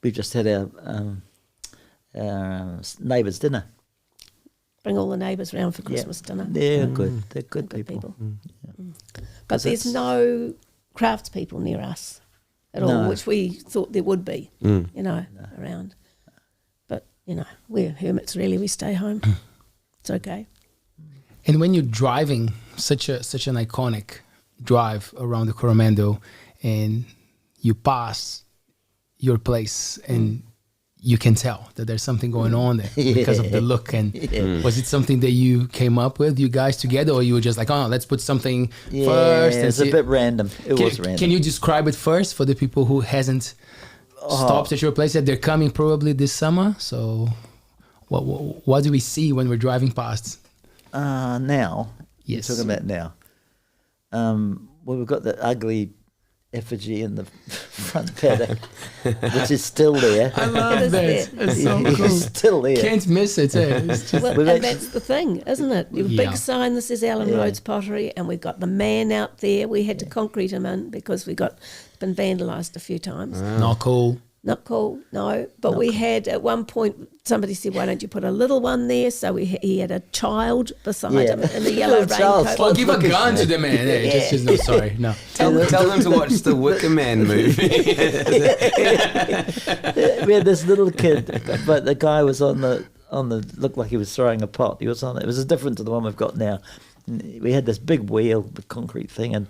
We've just had our neighbours' dinner. Bring all the neighbours round for Christmas dinner. They're good. They're good Good people. But there's no craftspeople near us at all, No. which we thought there would be, you know, around. But, you know, we're hermits really. We stay home. It's okay. And when you're driving such an iconic drive around the Coromandel, and you pass your place, and you can tell that there's something going on there because of the look. And was it something that you came up with, you guys together, or you were just like, oh, let's put something first? It's a see- bit random. It was random. Can you describe it first for the people who hasn't stopped at your place, that they're coming probably this summer? So what do we see when we're driving past? Now, Yes. you're talking about now. Well, we've got the ugly effigy in the front paddock, which is still there. I love It is that. there. It's so It's cool. still there. Can't miss it. It's just, Well, We've and actually- that's the thing, isn't it? Your Yeah. big sign that says Alan Rhodes Pottery, and we've got the man out there. We had to concrete him in because it's been vandalised a few times. not cool. Not cool, no. But we had, at one point, somebody said, why don't you put a little one there? So he had a child beside him in the yellow Little child. raincoat. Well, give a gun to the man. Hey, just no, sorry, no. Tell them to watch the Wicker Man movie. We had this little kid, but the guy was on the looked like he was throwing a pot. He was on it. It was different to the one we've got now. And we had this big wheel, the concrete thing, and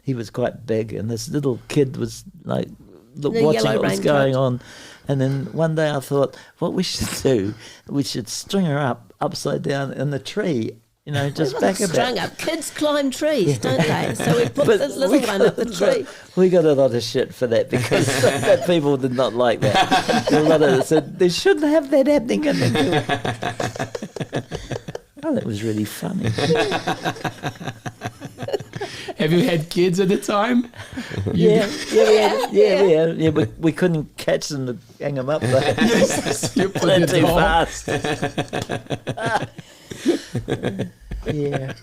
he was quite big, and this little kid was like watching yellow what was raincoat. going on. And then one day I thought, what we should do, we should string her up upside down in the tree, just back a bit. Strung up. Kids climb trees, don't they? So we put the little one up the tree. We got a lot of shit for that because that people did not like that. A lot of them said, they shouldn't have that happening. And oh, that was really funny. Have you had kids at the time? Yeah, we couldn't catch them to hang them up though. Yes, you put They're it too on. fast. Yeah.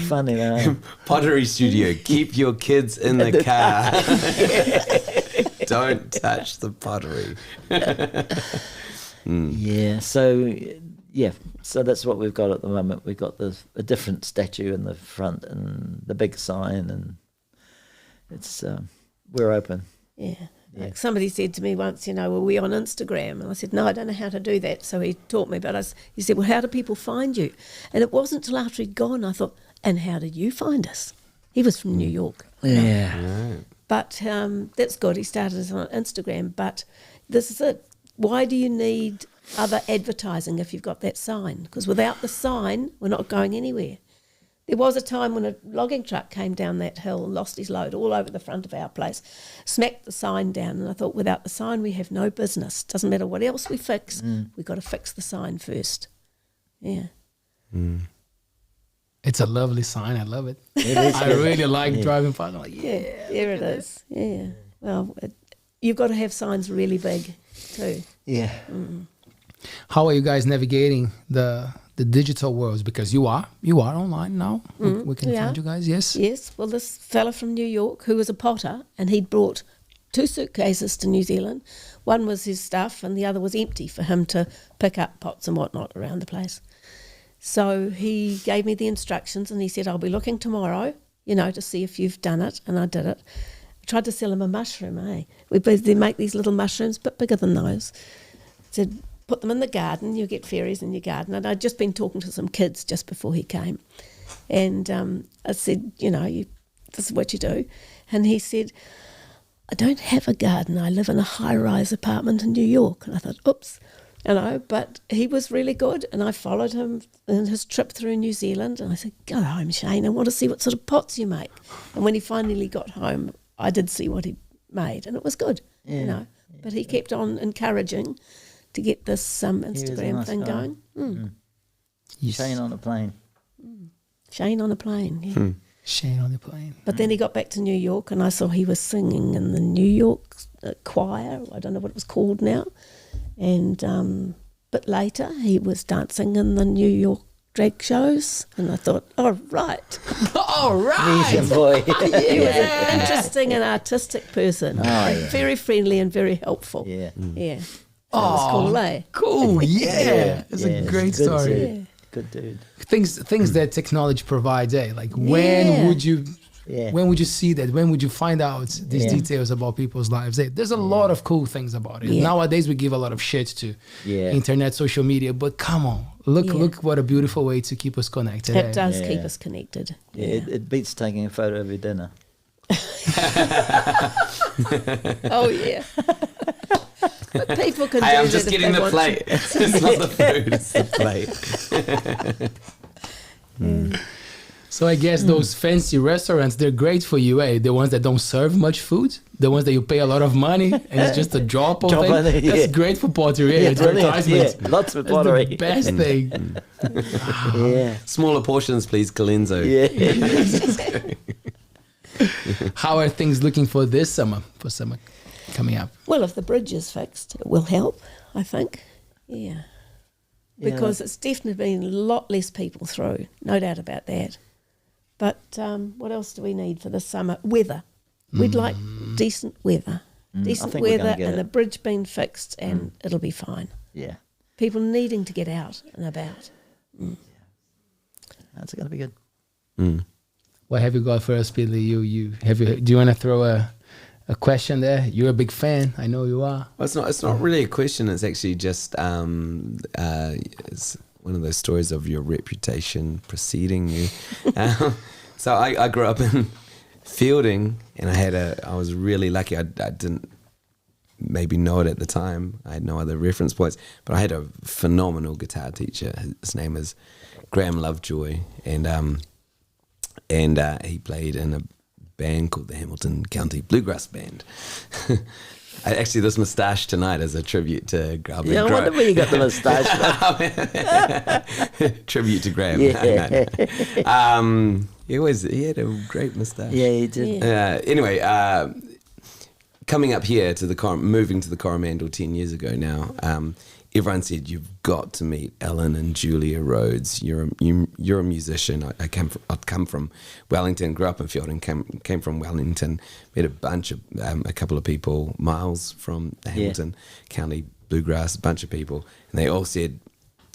Funny though. Pottery studio. Keep your kids in the car. Don't touch the pottery. Yeah. So that's what we've got at the moment. We've got a different statue in the front and the big sign, and it's we're open. Yeah. Like somebody said to me once, were we on Instagram? And I said, no, I don't know how to do that. So he taught me, but he said, well, how do people find you? And it wasn't till after he'd gone I thought, and how did you find us? He was from New York. Yeah. Right. But that's good. He started us on Instagram. But this is it. Why do you need other advertising if you've got that sign? Because without the sign, we're not going anywhere. There was a time when a logging truck came down that hill, lost his load all over the front of our place, smacked the sign down, and I thought, without the sign, we have no business. Doesn't matter what else we fix, we've got to fix the sign first. Yeah. It's a lovely sign. I love it. It is I good. really like driving by. I'm like, Yeah, there it is. Yeah. Well, you've got to have signs really big too. Yeah. how are you guys navigating the digital worlds? Because you are online now. We can find you guys. Yes. Yes. Well, this fella from New York who was a potter, and he'd brought 2 suitcases to New Zealand. One was his stuff and the other was empty for him to pick up pots and whatnot around the place. So he gave me the instructions and he said, I'll be looking tomorrow, to see if you've done it. And I did it. I tried to sell him a mushroom, They make these little mushrooms, but bigger than those. Said, put them in the garden, you get fairies in your garden. And I'd just been talking to some kids just before he came. And I said, this is what you do. And he said, I don't have a garden. I live in a high-rise apartment in New York. And I thought, oops, but he was really good. And I followed him in his trip through New Zealand. And I said, go home, Shane. I want to see what sort of pots you make. And when he finally got home, I did see what he made. And it was good, But he kept on encouraging to get this Instagram nice thing guy. going. Shane on a plane. Shane on a plane, yeah. Shane on the plane. But then he got back to New York and I saw he was singing in the New York choir. I don't know what it was called now. And but later he was dancing in the New York drag shows. And I thought, oh, right. All right. Asian boy. He was an interesting and artistic person. Very friendly and very helpful. Yeah. Yeah. That was cool, eh? Cool. Yeah. It's a great good story. dude. Good dude. Things that technology provides, Like when would you see that? When would you find out these details about people's lives? There's a lot of cool things about it. Yeah. Nowadays we give a lot of shit to internet, social media, but come on, look what a beautiful way to keep us connected. It does keep us connected. Yeah, it beats taking a photo of your dinner. Oh, yeah. But people can do Hey, I'm that just if getting they the want plate. to. It's not the food, it's the plate. So I guess those fancy restaurants, they're great for you, The ones that don't serve much food, the ones that you pay a lot of money and it's just a drop of thing. money, That's great for pottery, advertisements. Yeah, lots of That's pottery. the best thing. Yeah. Smaller portions, please, Colenso. Yeah. How are things looking for this summer? For summer coming up? Well, if the bridge is fixed, it will help, I think. Yeah. Because it's definitely been a lot less people through, no doubt about that. But what else do we need for the summer? Weather. We'd like decent weather. Decent think we're gonna weather get and it. the bridge being fixed and it'll be fine. Yeah. People needing to get out and about. That's going to be good. What have you got for us, Pedley? Do you want to throw a question there? You're a big fan. I know you are. Well, it's not really a question. It's actually just it's one of those stories of your reputation preceding you. So I grew up in fielding, and I was really lucky. I didn't maybe know it at the time. I had no other reference points, but I had a phenomenal guitar teacher. His name is Graham Lovejoy, and he played in a band called the Hamilton County Bluegrass Band. Actually, this moustache tonight is a tribute to Graham. Yeah, I wonder where you got the moustache from. Tribute to Graham. Yeah. He had a great moustache. Yeah, he did. Anyway, coming up here to moving to the Coromandel 10 years ago now, everyone said you've got to meet Ellen and Julia Rhodes. You're a musician. I'd come from Wellington, grew up in Fielding, came from Wellington, met a couple of people, Miles from the Hamilton County Bluegrass, a bunch of people, and they all said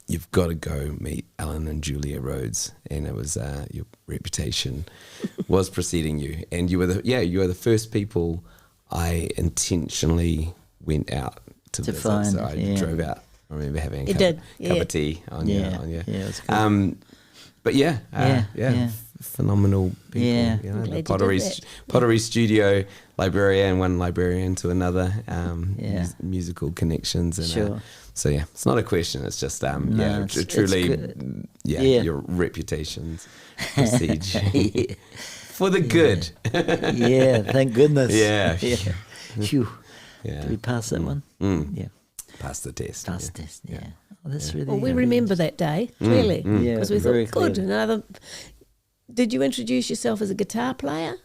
you've got to go meet Ellen and Julia Rhodes. And it was your reputation was preceding you, and you were the first people I intentionally went out to visit. Find, so I drove out. I remember having a cup of tea on you. Yeah, it was cool. But phenomenal people. Yeah. You know, the pottery studio librarian, one librarian to another. Musical connections. And, sure. So it's not a question. It's just truly, your reputation's prestige for the good. Yeah, thank goodness. Yeah. Phew. Yeah. Did we pass that one? Yeah. Pass the test. Yeah. Oh, that's really. Well, we remember that day clearly because we very thought, good. Did you introduce yourself as a guitar player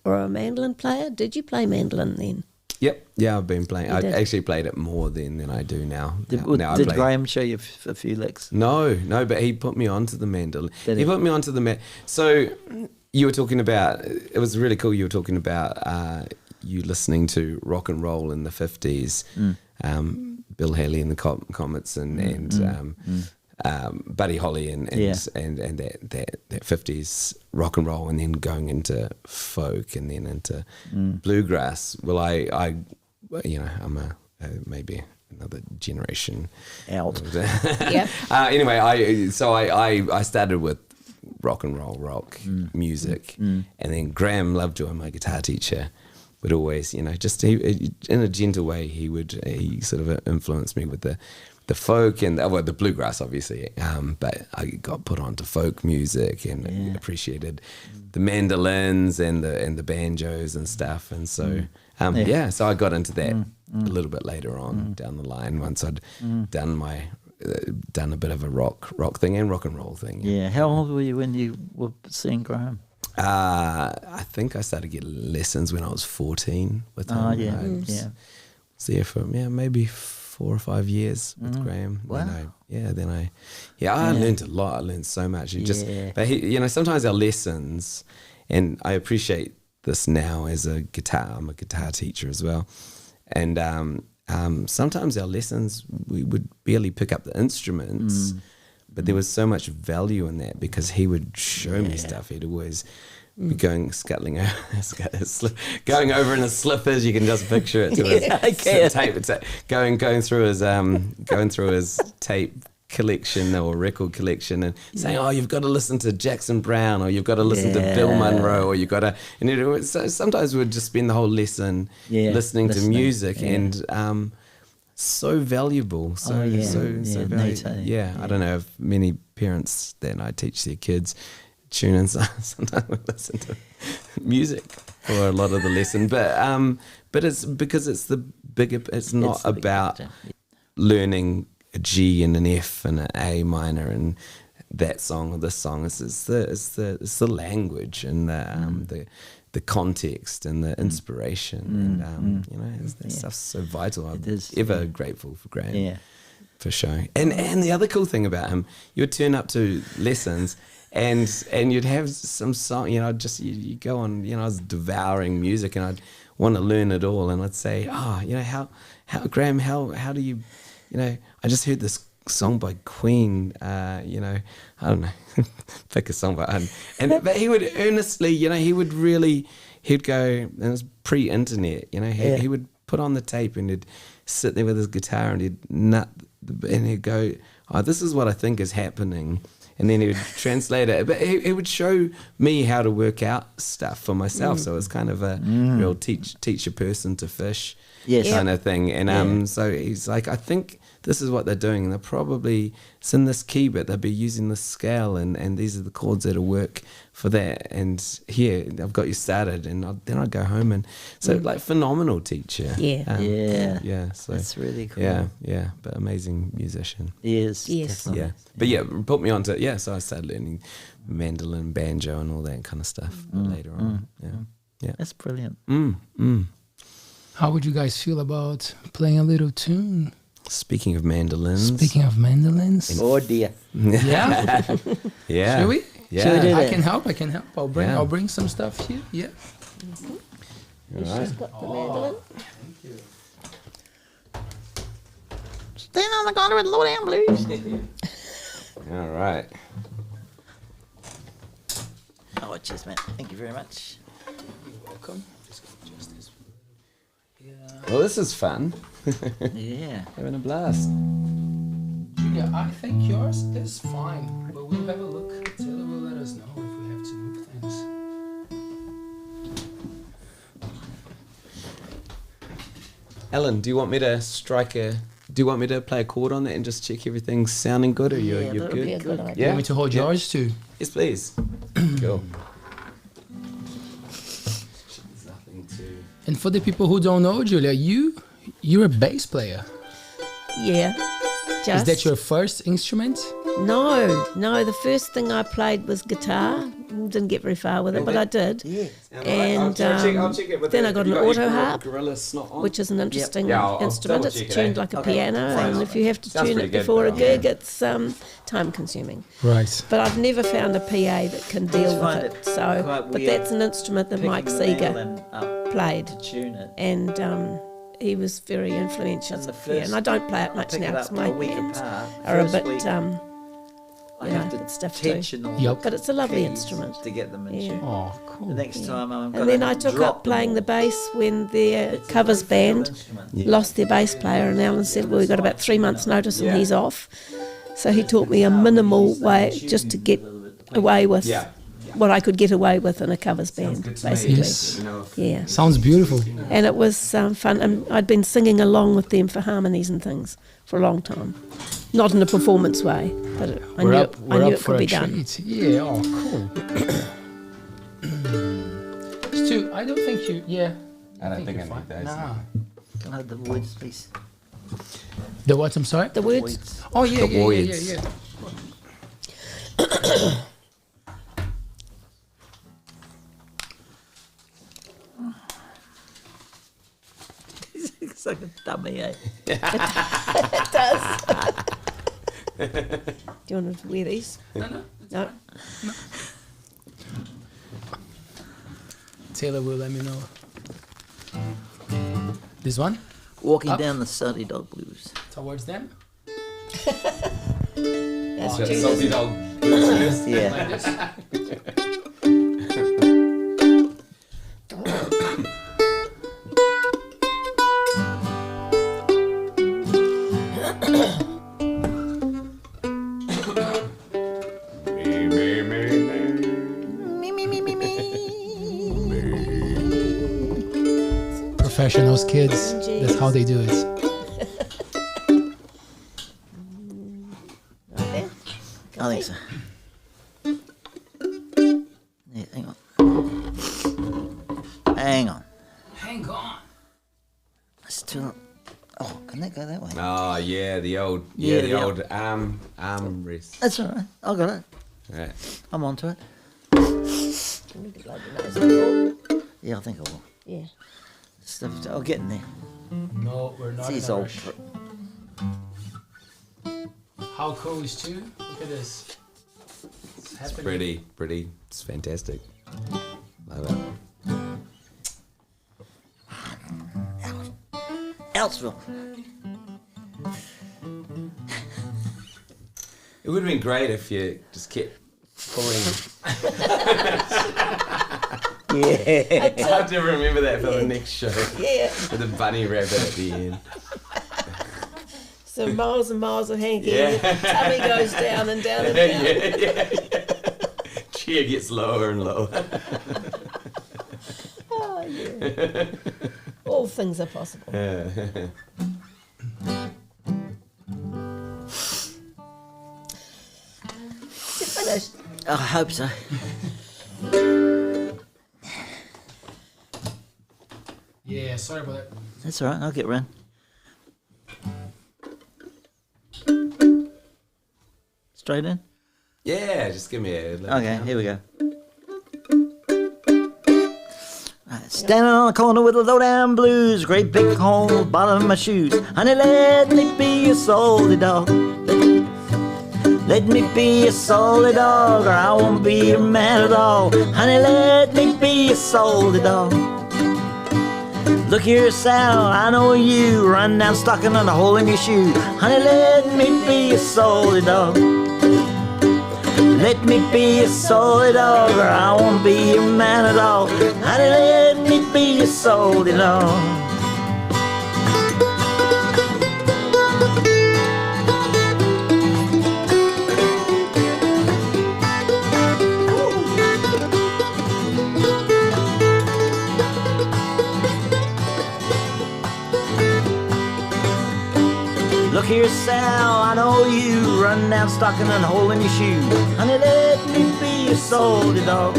or a mandolin player? Did you play mandolin then? Yep. Yeah, I've been playing. I actually played it more then than I do now. Did Graham show you a few licks? No, but he put me onto the mandolin. He put me onto the So you were talking about. It was really cool. You were talking about you listening to rock and roll in the 50s. Bill Haley and the Comets and Buddy Holly and that 50s rock and roll, and then going into folk and then into bluegrass. Well, I'm maybe another generation out. Anyway, I started with rock and roll music, and then Graham Lovejoy, my guitar teacher, would always, just in a gentle way, he sort of influenced me with the folk and the bluegrass, obviously. But I got put onto folk music and appreciated the mandolins and the banjos and stuff. And so, so I got into that a little bit later on down the line once I'd done a bit of a rock thing and rock and roll thing. Yeah. How old were you when you were seeing Graham? I think I started getting lessons when I was 14 with him. I was there for maybe 4 or 5 years with Graham. Wow. I learned a lot. I learned so much. But sometimes our lessons, and I appreciate this now as I'm a guitar teacher as well, and sometimes our lessons we would barely pick up the instruments. But there was so much value in that because he would show me stuff. He'd always be going over in his slippers. You can just picture it to his tape. It's going through his tape collection or record collection and saying, "Oh, you've got to listen to Jackson Brown, or you've got to listen to Bill Monroe, or you've got to." And so sometimes we'd just spend the whole lesson listening to music and. So valuable, so valuable. Yeah, I don't know if many parents that I teach their kids tune in. Sometimes we listen to music for a lot of the lesson, but it's because it's the bigger. It's not about learning a G and an F and an A minor and that song or this song. It's the language and the context and the inspiration, and that stuff's so vital. I'm ever grateful for Graham for showing. And the other cool thing about him, you would turn up to lessons and you'd have some song. You go on. I was devouring music and I'd want to learn it all, and I'd say, how Graham, how do you, I just heard this song by Queen, I don't know, pick a song by but he would earnestly, he'd go, and it was pre-internet, he would put on the tape and he'd sit there with his guitar and he'd nut and he'd go, "Oh, this is what I think is happening," and then he would translate it. But he would show me how to work out stuff for myself. So it's kind of a real teach a person to fish kind of thing. And so he's like, I think this is what they're doing. They're probably, it's in this key, but they'll be using this scale, and these are the chords that'll work for that. And here, I've got you started, and then I'd go home. And so, like, phenomenal teacher. Yeah. So that's really cool. Yeah, but amazing musician. Yes. Definitely. Yeah, but put me on to so I started learning mandolin, banjo, and all that kind of stuff later on. Yeah. That's brilliant. How would you guys feel about playing a little tune? Speaking of mandolins. Oh dear. Yeah. Yeah. Shall we? Yeah. Should we do I that? can help. I'll bring some stuff here. Yeah. She's got the mandolin. Stand on the corner with low down blues. All right. Oh, cheers, man. Thank you very much. You're welcome. Just adjust this. Yeah. Well, this is fun. Yeah. Having a blast. Julia, I think yours is fine, but we'll have a look. Taylor will let us know if we have to move things. Ellen, do you want me to play a chord on that and just check everything's sounding good, or you're That would good? be a good idea. You want me to hold yours too? Yes, please. Cool. There's nothing to... And for the people who don't know, Julia, you're a bass player. Yeah. Is that your first instrument? No. The first thing I played was guitar. Didn't get very far with it, but I did. Yeah. And I'll check it with then the- I got have an you auto your harp, gorilla snot on? which is an interesting Yeah, I'll instrument. double It's check it, tuned eh? like a Okay. piano, Fine. and if you have to Sounds tune pretty it good, before a though. gig, it's time consuming. Right. But I've never found a PA that can deal with find it. it So, quite but weird that's an instrument that Mike Picking the Seeger mandolin up played, to tune it. and he was very influential. And the Yeah, first- and I don't play it I much pick now it because up my a week hands apart. are a First bit, week, I you know, have to bit stiff too. tension all Yep. But it's a lovely keys instrument. to get them in Yeah. tune. Oh, cool. The next time I'm And then I took up playing the bass when their covers band lost their bass player, and Alan said, well, we've got about 3 months' notice and he's off. So he taught me a minimal way just to get away with what I could get away with in a covers band, basically. Yes. Yeah. Sounds beautiful. And it was fun. And I'd been singing along with them for harmonies and things for a long time. Not in a performance way, but I knew it for could a be done. treat. Yeah, oh, cool. Stu, I don't think you, I don't think I you're need fine. those. Nah. Can I have the woods, please? The what, I'm sorry? The words. Woods. Oh, yeah, The yeah. voids. It's like a dummy, eh? It does. Do you want to wear these? No. Taylor will let me know. This one? Walking Up. down the Sunny Dog Blues. Towards them? That's Got Julia's. salty dog blues first. Yeah. Like this? Professionals, kids. That's how they do it. Right there. I think so. Yeah, hang on. Hang on. Hang on. Still. Oh, can that go that way? Oh yeah, the old arm rest. That's all right. I got it. Right. I'm onto it. Do you need to blow your nose in? Yeah, I think I will. Yeah. Stuff. I'll get in there. No, we're not in These a old. rush. How cool is Stu? Look at this. It's happening. Pretty. It's fantastic. Love it. Eltsville. It would have been great if you just kept pulling. Yeah. I have to remember that for the next show. Yeah. With a bunny rabbit at the end. So miles and miles of hanky. Yeah. Tummy goes down and down and down. yeah. Cheer gets lower and lower. Oh, yeah. All things are possible. You finished? I hope so. Yeah, sorry about that. That's all right. I'll get round. Straight in? Yeah, just give me a... Okay, here we go. Right, standing on the corner with the low-down blues, great big hole, bottom of my shoes. Honey, let me be a solid dog. Let me be a solid dog, or I won't be your man at all. Honey, let me be a solid dog. Look here, Sal, I know you, run down stocking on a hole in your shoe. Honey, let me be a solid dog. Let me be a solid dog, or I won't be your man at all. Honey, let me be a solid dog. Look here, Sal, I know you, run down stocking and a hole in your shoe. Honey, let me be a solid dog.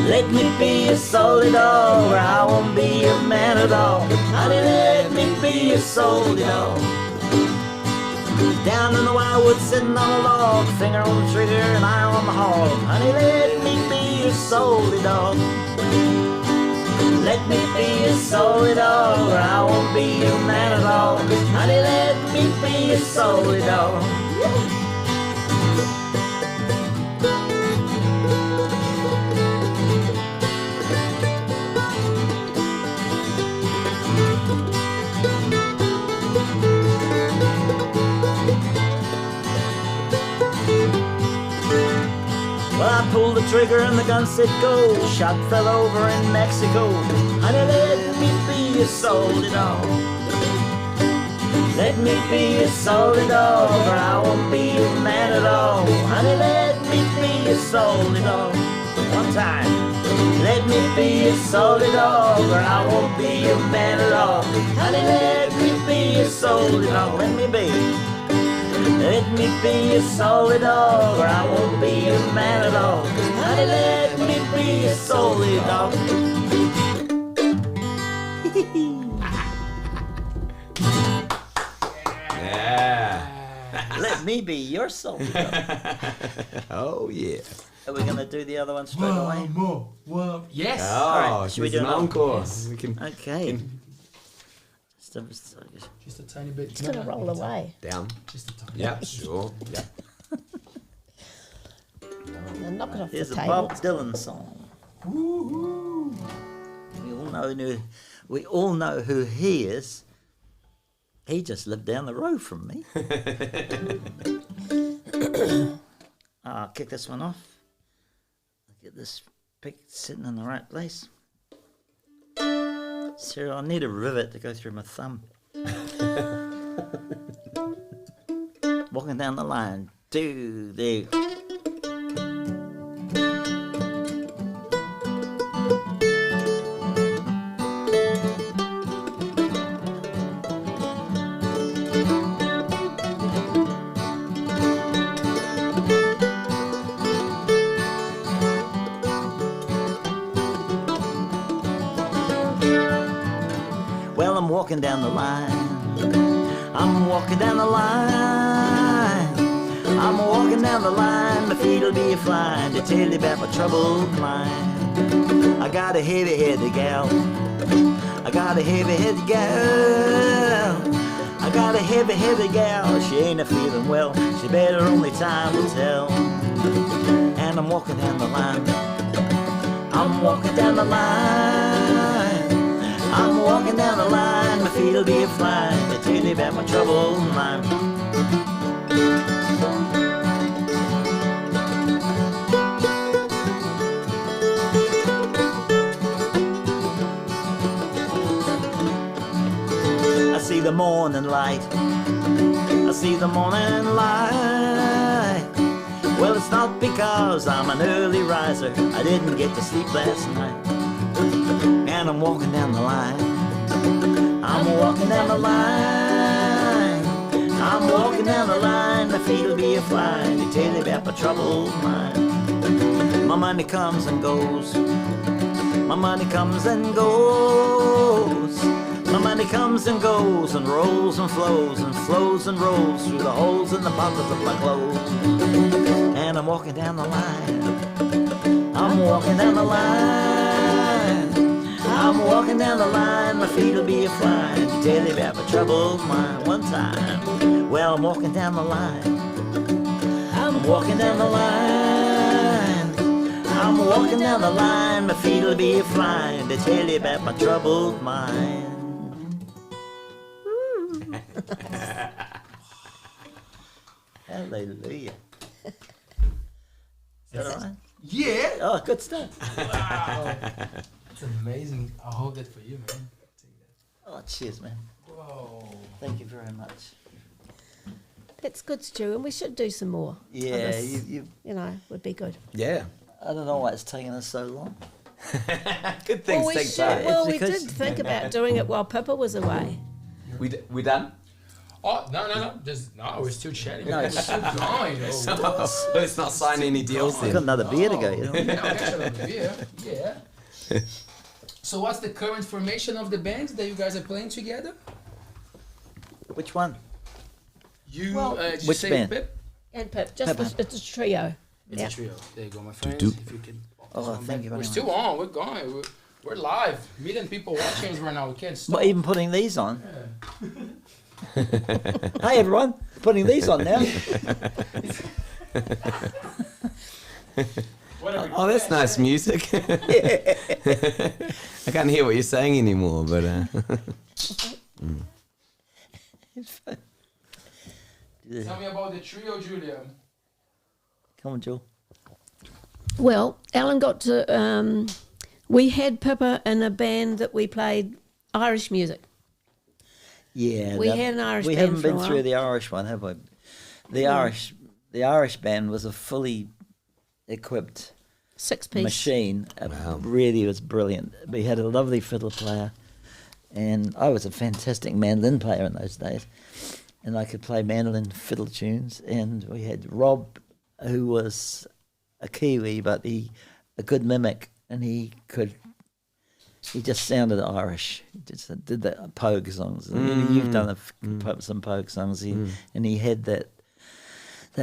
Let me be a solid dog, or I won't be your man at all. Honey, let me be a solid dog. Down in the wildwood, sitting on a log, finger on the trigger and eye on the hog. Honey, let me be a solid dog. Let me be a solid dog, or I won't be your man at all. Honey, let me be a solid dog. Well, I pulled the trigger and the gun said go. Shot fell over in Mexico. Honey, let me be a solid dog. Let me be a solid dog, or I won't be your man at all. Honey, let me be a solid dog. One time. Let me be a solid dog, or I won't be your man at all. Honey, let me be a solid dog. Let me be. Let me be a solid dog, or I won't be your man at all. Honey, let me be a solid dog. Yeah. Let me be your solid dog. Oh, yeah. Are we going to do the other one straight away? More. Yes. Oh, All right, should we do an another? encore? Yes. We can Okay. Just a tiny bit. It's going to roll away. down. Just a tiny Yeah, sure. Yeah. And knock it off Here's the a table. Bob Dylan song. We all know who he is. He just lived down the road from me. I'll kick this one off. Get this pick sitting in the right place. Sarah, I need a rivet to go through my thumb. Walking down the line. 2, there. Well, I'm walking down the line. I'm walking down the line. I'm walking down the line. My feet'll be a flying to tell you about my troubled mind. I got a heavy-headed gal. I got a heavy-headed gal. I got a heavy-headed gal. She ain't a feeling well. She better only time will tell. And I'm walking down the line. I'm walking down the line. I'm walking down the line, my feet'll be a flying to tell you about my troubled mind. I see the morning morning light. I see the morning light. Well, it's not because I'm an early riser. I didn't get to sleep last night. And I'm walking down the line. I'm walking down the line. I'm walking down the line. My feet will be a-flying. They tell you about my troubled mind. My money comes and goes. My money comes and goes. My money comes and goes and rolls and flows and rolls through the holes in the pockets of my clothes. And I'm walking down the line. I'm walking down the line. I'm walking down the line. My feet will be a-flying to tell you about my troubled mind. One time, well, I'm walking down the line. I'm walking down the line. I'm walking down the line. My feet will be a-flying to tell you about my troubled mind. Hallelujah. Is that all right? Yeah. Oh, good stuff. Wow. That's amazing. I'll hold that for you, man. Take that. Oh, cheers, man. Whoa. Thank you very much. That's good, Stu, and we should do some more. Yeah, This, you would be good. Yeah. I don't know why it's taking us so long. Good things we take should. time. Well, we because- did think about doing it while Pippa was away. We done? Oh, no. We're still chatting. No, We're still going. Let's not sign any deals We've got then. another beer to go, you know. Yeah. So what's the current formation of the band that you guys are playing together? Which one? You, Well, did you which say band? Pip? And Pip, Pippa. it's a trio. It's Yeah. a trio. There you go, my friends. do. If you can. Oh, thank you very We're much. still on. We're going. We're live. Million people watching us right now. We can't stop. Well, even putting these on. Hey, everyone. Putting these on now. Oh, that's nice music. I can't hear what you're saying anymore, but Tell me about the trio, Julia. Come on, Joel. Well, Alan got to. We had Pippa in a band that we played Irish music. Yeah. We had an Irish We band haven't for a been while. through the Irish one, have we? The Irish band was a fully equipped 6-piece. machine. Wow. Really was brilliant. We had a lovely fiddle player, and I was a fantastic mandolin player in those days, and I could play mandolin fiddle tunes. And we had Rob, who was a Kiwi, but a good mimic, and he just sounded Irish. He just did the Pogue songs. You've done some Pogue songs, and he had that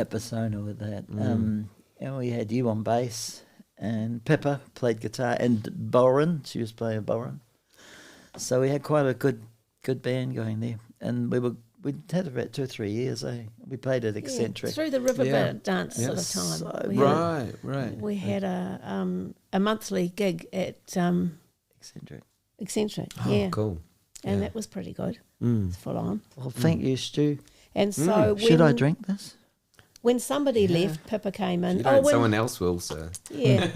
persona with that. And we had you on bass, and Pippa played guitar, and Boren, she was playing Boren. So we had quite a good band going there, and we had about 2 or 3 years. We played at Eccentric. Through the river Yeah. dance sort of time. So We had- right. We had a monthly gig at Eccentric. Eccentric, Oh, yeah, cool. and that was pretty good. It's full on. Well, thank you, Stu. And so Should I drink this? when somebody left, Pippa came in. You don't, when, someone else will, sir. yeah.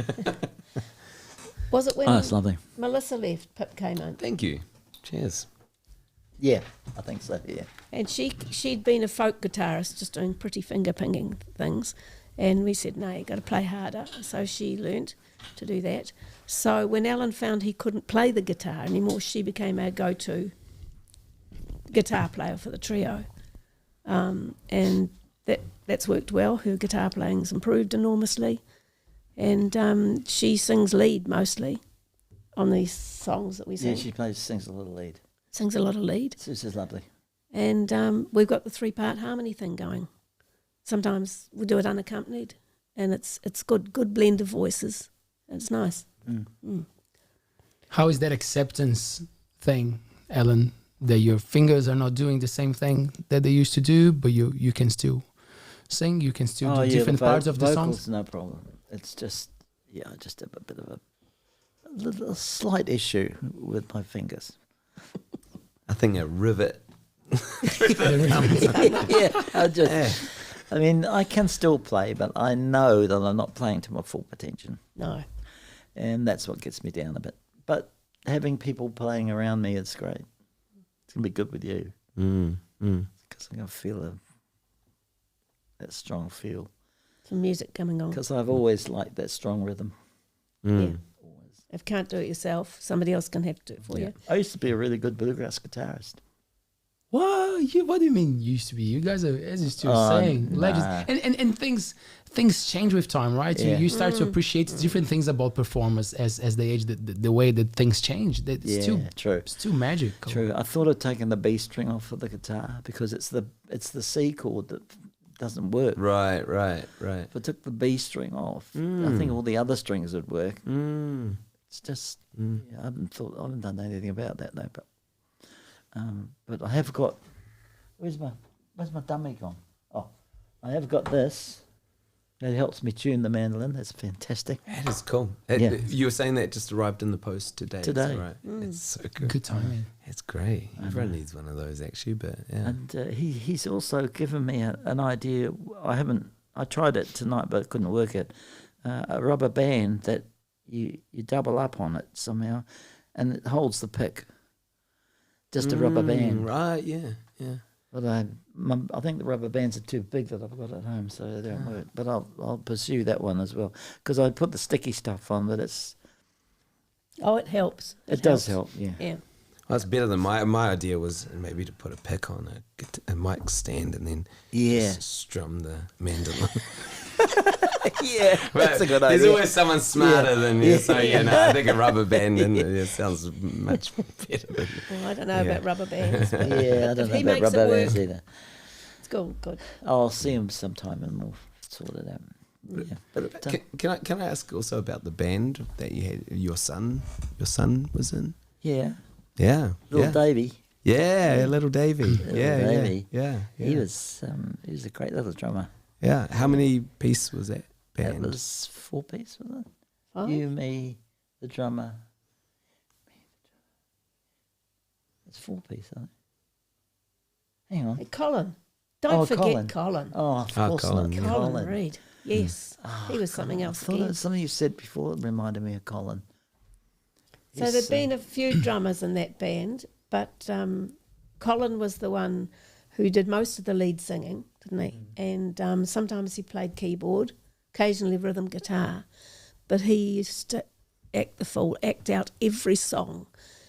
Was it when Oh, it's lovely. Melissa left? Pip came in, Thank you. Cheers. Yeah, I think so, yeah. and she'd been a folk guitarist, just doing pretty finger pinging things, and we said, no, you got to play harder. So she learnt to do that. So when Alan found he couldn't play the guitar anymore, she became our go-to guitar player for the trio, and that's worked well. Her guitar playing's improved enormously, and she sings lead mostly on these songs that we sing. Yeah, she sings a little lead. Sings a lot of lead. This is lovely. And we've got the 3-part harmony thing going. Sometimes we do it unaccompanied, and it's good blend of voices. It's nice. How is that acceptance thing, Ellen? That your fingers are not doing the same thing that they used to do, but you can still sing. You can still do different parts of the vocals, songs. no problem. It's just just a bit of a slight issue with my fingers. I think a rivet. Yeah, I mean, I can still play, but I know that I'm not playing to my full potential, No. and that's what gets me down a bit. But having people playing around me is great. It's gonna be good with you. Because I can feel that strong feel. Some music coming on. Because I've always liked that strong rhythm. Yeah. Always. If you can't do it yourself, somebody else can have to do it for you. I used to be a really good bluegrass guitarist. What? What do you mean used to be? You guys are, as you were saying, legends. And things change with time, right? So you start to appreciate different things about performers as they age, the way that things change. It's true. It's too magical. True. I thought of taking the B string off of the guitar because it's the C chord that doesn't work. Right. If I took the B string off, I think all the other strings would work. It's just I haven't done anything about that though. But I have got. Where's my dummy gone? Oh, I have got this. It helps me tune the mandolin. That's fantastic. That is cool. You were saying that just arrived in the post today. Today. Is that right? It's so good. Good timing. It's great. Everyone needs one of those actually, but yeah. And he's also given me an idea. I tried it tonight, but couldn't work it. A rubber band that you double up on it somehow, and it holds the pick. Just a rubber band. Right, yeah. But I think the rubber bands are too big that I've got at home, so they don't work. But I'll pursue that one as well, because I put the sticky stuff on, but it's... Oh, it helps. It does help, yeah. Yeah. Well, that's better than my idea was maybe to put a pick on a mic stand and then strum the mandolin. Yeah, that's a good idea. There's always someone smarter than you, so I think a rubber band sounds much better than Well, I don't know about rubber bands. But I don't know about rubber bands either. It's good. I'll see him sometime and we'll sort it out. Yeah, but can I ask also about the band that you had? Your son was in. Yeah, little Davey. Yeah, little Davey. Davey. Yeah. He was a great little drummer. Yeah. How many piece was that band? It was 4-piece, wasn't it? 5? You, me, the drummer. It's 4-piece, I think. Hang on. Hey, Colin. Don't forget Colin. Colin. Oh, of course Colin. not. Colin Reid. Yes. He was something else I thought again. it was something you said before that reminded me of Colin. So there'd been a few drummers in that band, but Colin was the one who did most of the lead singing, didn't he? And sometimes he played keyboard, occasionally rhythm guitar, but he used to act out every song.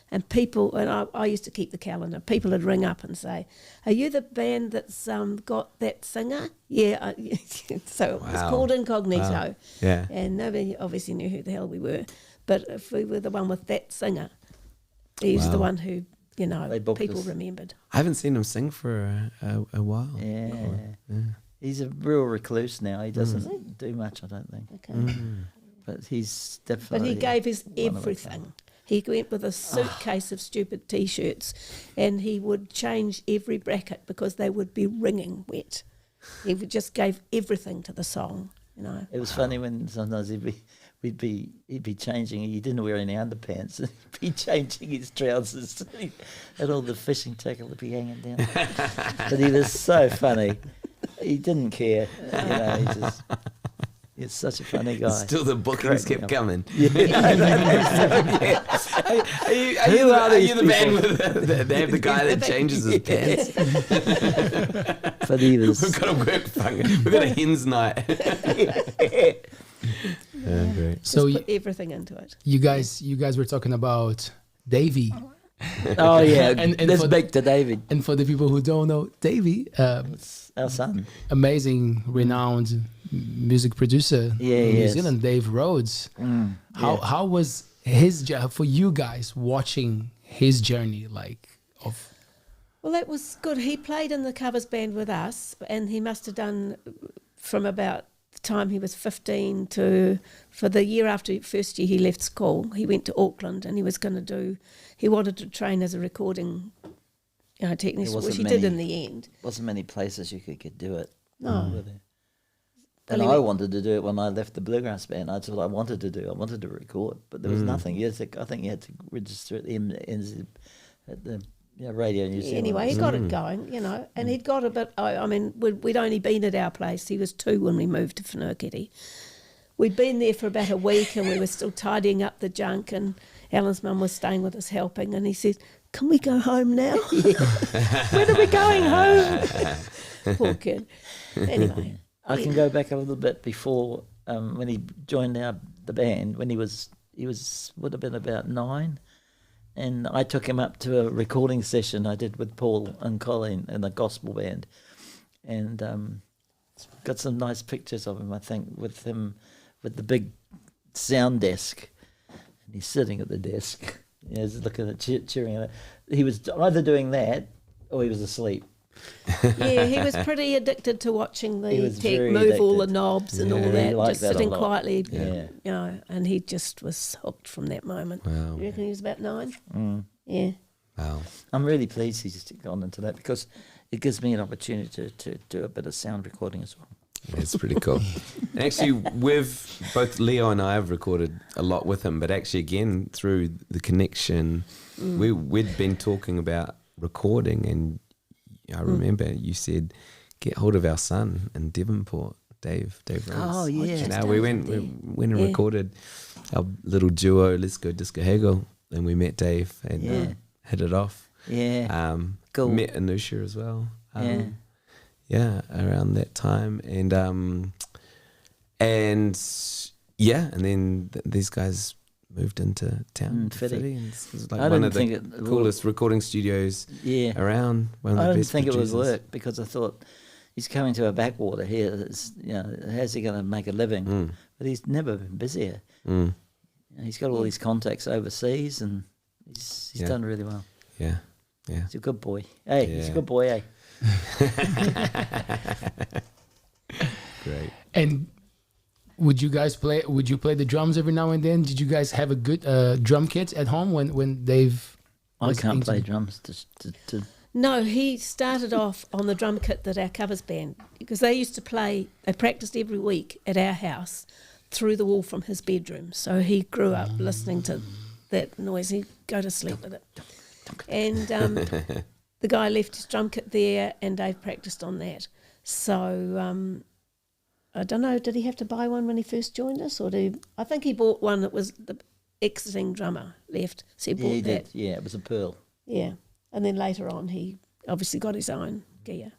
And people, and I used to keep the calendar, people would ring up and say, "Are you the band that's got that singer?" Yeah. So it was called Incognito. Wow. Yeah. And nobody obviously knew who the hell we were. But if we were the one with that singer, he was the one who, people remembered. I haven't seen him sing for a while. Yeah. He's a real recluse now. He doesn't do much, I don't think. Okay. But he's definitely... But he gave his everything. He went with a suitcase of stupid T-shirts and he would change every bracket because they would be wringing wet. He just gave everything to the song, It was funny when sometimes he'd be changing. He didn't wear any underpants. He'd be changing his trousers, and all the fishing tackle would be hanging down. But he was so funny. He didn't care. He's such a funny guy. Still, the bookings kept coming. Yeah. Are you the band with they have the guy that changes his pants? But he was... We've got a work function. We've got a hen's night. Great. So put everything into it. You guys were talking about Davey. Oh yeah, and let's back to David. And for the people who don't know, Davey, our son, amazing, renowned music producer in New Zealand, Dave Rhodes. How was his for you guys watching his journey Well, that was good. He played in the covers band with us, and he must have done from about the time he was 15 to for the year after first year he left school. He went to Auckland, and he wanted to train as a recording technician, which he did in the end. Wasn't many places you could do it. No. And I wanted to do it when I left the Bluegrass Band. That's what I wanted to do. I wanted to record, but there was nothing. I think you had to register at the Radio New Zealand. Anyway, he got it going, and he'd got a bit. We'd only been at our place. He was 2 when we moved to Whanuketi. We'd been there for about a week, and we were still tidying up the junk. And Alan's mum was staying with us helping, and he said, can we go home now? When are we going home? Poor kid. Anyway. I can go back a little bit before when he joined the band, when he would have been about 9. And I took him up to a recording session I did with Paul and Colleen in a gospel band. And got some nice pictures of him, I think, with him with the big sound desk. And he's sitting at the desk. He's looking at cheering at it. He was either doing that or he was asleep. Yeah, he was pretty addicted to watching the tech move all the knobs and all that, just sitting quietly, you know, and he just was hooked from that moment. Wow. You reckon he was about 9? Yeah. Wow. I'm really pleased he's gone into that because it gives me an opportunity to do a bit of sound recording as well. Yeah, it's pretty cool. And actually, both Leo and I have recorded a lot with him, but actually, again, through the connection, we'd been talking about recording, and I remember you said, get hold of our son in Devonport, Dave Rhodes. Oh, yeah. Now we went and recorded our little duo, Let's Go Disco Haggle, and we met Dave and hit it off. Yeah. Cool. Met Anusha as well. Yeah. Around that time, and then these guys moved into town, Fitty, and this was like one of the coolest recording studios around. I didn't think it would work because I thought he's coming to a backwater here. You know, how's he going to make a living? But he's never been busier. You know, he's got all these contacts overseas, and he's done really well. Yeah. He's a good boy. Hey, he's a good boy. Hey. Great. And would you play the drums every now and then? Did you guys have a good drum kit at home when Dave? I can't play drums. No, he started off on the drum kit that our covers band, because they used to play. They practiced every week at our house through the wall from his bedroom. So he grew up listening to that noise. He'd go to sleep with it. And the guy left his drum kit there, and Dave practiced on that. So I don't know, did he have to buy one when he first joined us? I think he bought one that was the exiting drummer left. So he bought that. Did. Yeah, it was a Pearl. Yeah. And then later on, he obviously got his own gear.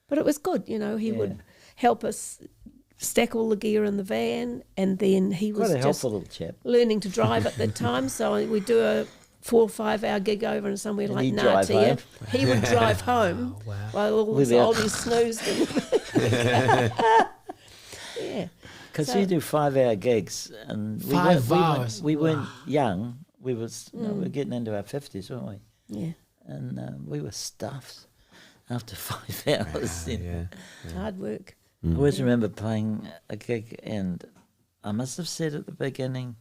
But it was good, you know. He would help us stack all the gear in the van, and then he was quite a just helpful little chap. Learning to drive at the time. So we'd do a 4 or 5 hour gig over in somewhere And like he'd drive Natia. home. He would drive home while all the oldies snoozed. Yeah. Because you do 5-hour gigs, and we weren't young. We were getting into our 50s, weren't we? Yeah. And we were stuffed after 5 hours. Hard work. I always remember playing a gig, and I must have said at the beginning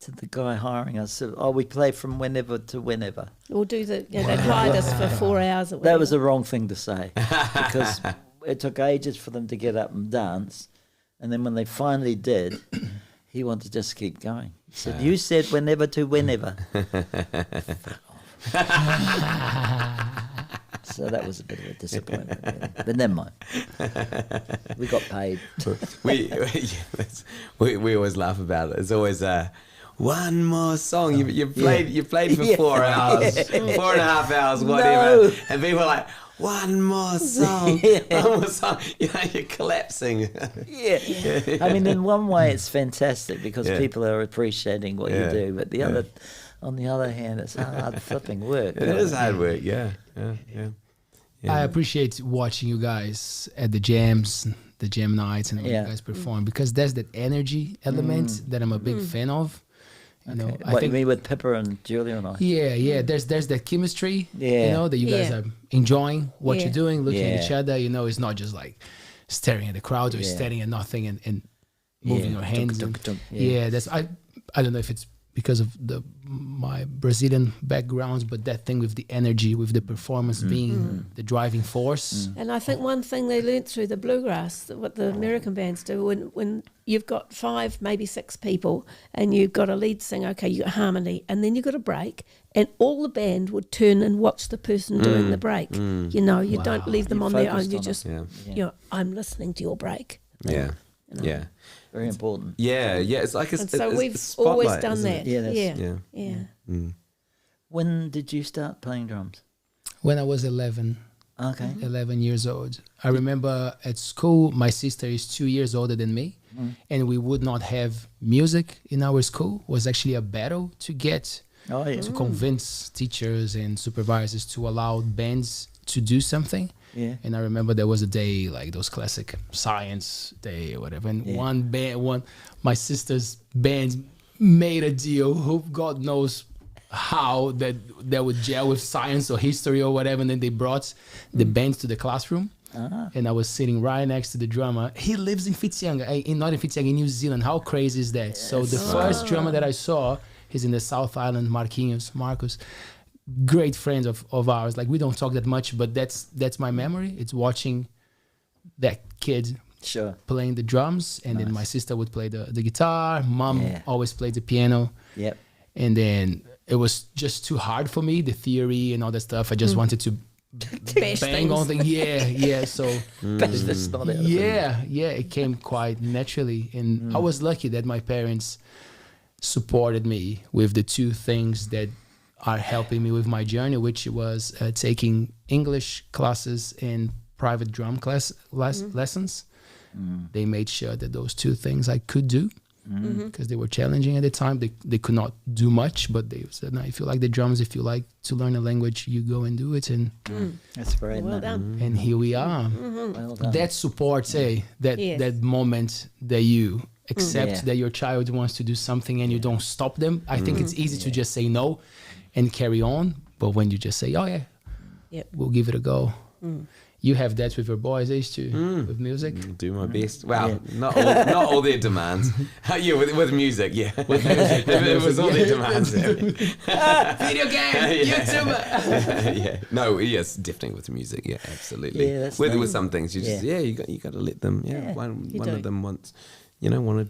to the guy hiring us, we play from whenever to whenever. Or do they hired us for 4 hours or whatever. That was the wrong thing to say, because it took ages for them to get up and dance, and then when they finally did, he wanted to just keep going. He said, you said whenever to whenever. So that was a bit of a disappointment, really. But never mind. We got paid. we always laugh about it. It's always one more song. You played for 4 hours, 4.5 hours, whatever. No. And people are like, one more song, one more song. You know, you're collapsing. I mean, in one way, it's fantastic because people are appreciating what you do. But on the other hand, it's hard flipping work. It is hard work. Yeah. I appreciate watching you guys at the jams, the jam nights, and when you guys perform, because there's that energy element that I'm a big fan of. You know, I think me with Pippa and Julia and I. Yeah. There's that chemistry. You know, that you guys are enjoying what you're doing, looking at each other. You know, it's not just like staring at the crowd or staring at nothing and moving your hands. That's I don't know if it's because of my Brazilian backgrounds, but that thing with the energy, with the performance being the driving force. And I think one thing they learnt through the bluegrass, what the American bands do, when you've got 5, maybe 6 people, and you've got a lead singer, okay, you got harmony, and then you've got a break, and all the band would turn and watch the person doing the break. You know, you don't leave them on their own. You just, you know, I'm listening to your break. Yeah. You know? Yeah. Very important. Yeah. It's like so we've always done that. When did you start playing drums? When I was 11. Okay. 11 years old. I remember at school, my sister is 2 years older than me, and we would not have music in our school. It was actually a battle to get to convince teachers and supervisors to allow bands to do something. Yeah. And I remember there was a day like those classic science day or whatever, and my sister's band made a deal. Who God knows how that would gel with science or history or whatever, and then they brought the band to the classroom, and I was sitting right next to the drummer. He lives in Whitianga, not in Whitianga, in New Zealand. How crazy is that? So the first drummer that I saw, he's in the South Island, Marcus, great friends of ours. Like, we don't talk that much, but that's my memory. It's watching that kid playing the drums, and then my sister would play the guitar. Mom always played the piano. Yep. And then it was just too hard for me, the theory and all that stuff. I just wanted to bang on things. Yeah. So it came quite naturally. And I was lucky that my parents supported me with the two things that are helping me with my journey, which was taking English classes and private drum lessons. They made sure that those two things I could do, because they were challenging at the time. They could not do much, but they said, no, if you like the drums, if you like to learn a language, you go and do it. And that's great. Well done. And here we are. Well done. That support, that moment that you accept that your child wants to do something and you don't stop them. I think it's easy to just say no and carry on. But when you just say, we'll give it a go. You have that with your boys, too, with music. Do my best. Well, not all their demands. With music, With music, it was all their demands. Video game, YouTuber. No, yes, definitely with music. Yeah, absolutely. Yeah, that's with some things, you just you got to let them. Yeah, one of them wanted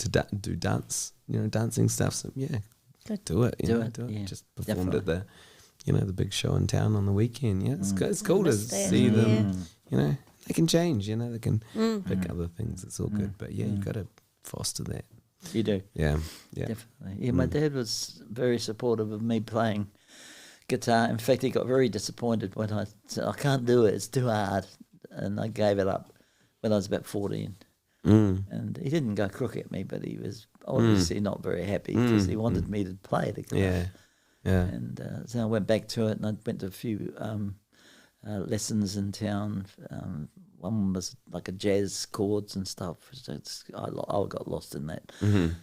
to do dance, dancing stuff. So do it. Do it. Yeah, just performed at the big show in town on the weekend. Yeah, it's cool to see them. They can change. They can pick other things. It's all good. But you got to foster that. You do. Yeah. Definitely. Yeah, my dad was very supportive of me playing guitar. In fact, he got very disappointed when I said, I can't do it, it's too hard. And I gave it up when I was about 14. And he didn't go crook at me, but he was obviously not very happy because he wanted me to play the guitar. Yeah. And so I went back to it, and I went to a few lessons in town. One was like a jazz chords and stuff. So I got lost in that, And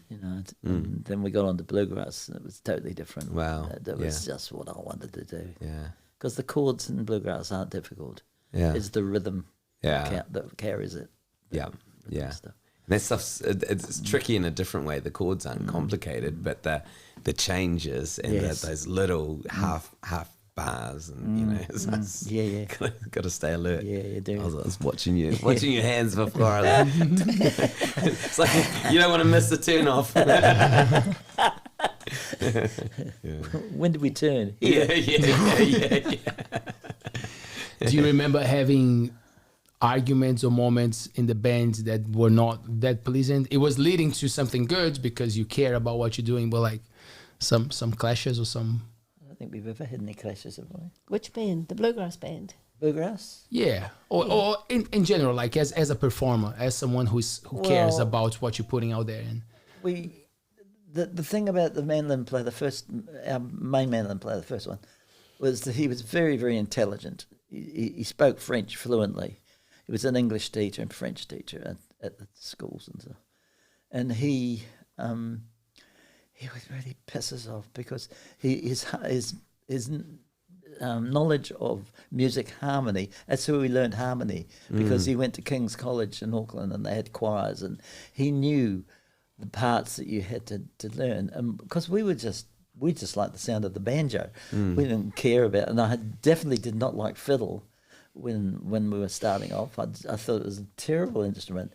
then we got on to bluegrass, and it was totally different. Wow, that was just what I wanted to do. Yeah, because the chords in bluegrass aren't difficult. Yeah, it's the rhythm. Yeah, that carries it. Stuff. That stuff's it's tricky in a different way. The chords aren't complicated, but the changes and those little half bars and got to stay alert. Yeah, you do. I was watching your hands before. It's like you don't want to miss the turn off. When did we turn? Yeah. Do you remember having arguments or moments in the band that were not that pleasant? It was leading to something good because you care about what you're doing, but like some clashes or some. I don't think we've ever had any clashes, have we? Which band? The Bluegrass Band? Bluegrass? Yeah. Or in general, like as a performer, as someone who cares about what you're putting out there. And the thing about the mandolin player, our main mandolin player, the first one, was that he was very, very intelligent. He spoke French fluently. He was an English teacher and French teacher at the schools and stuff. And he would really piss us off because his knowledge of music harmony, that's where we learned harmony, because he went to King's College in Auckland and they had choirs, and he knew the parts that you had to learn. And because we just liked the sound of the banjo. We didn't care about it. And I definitely did not like fiddle when we were starting off. I thought it was a terrible instrument.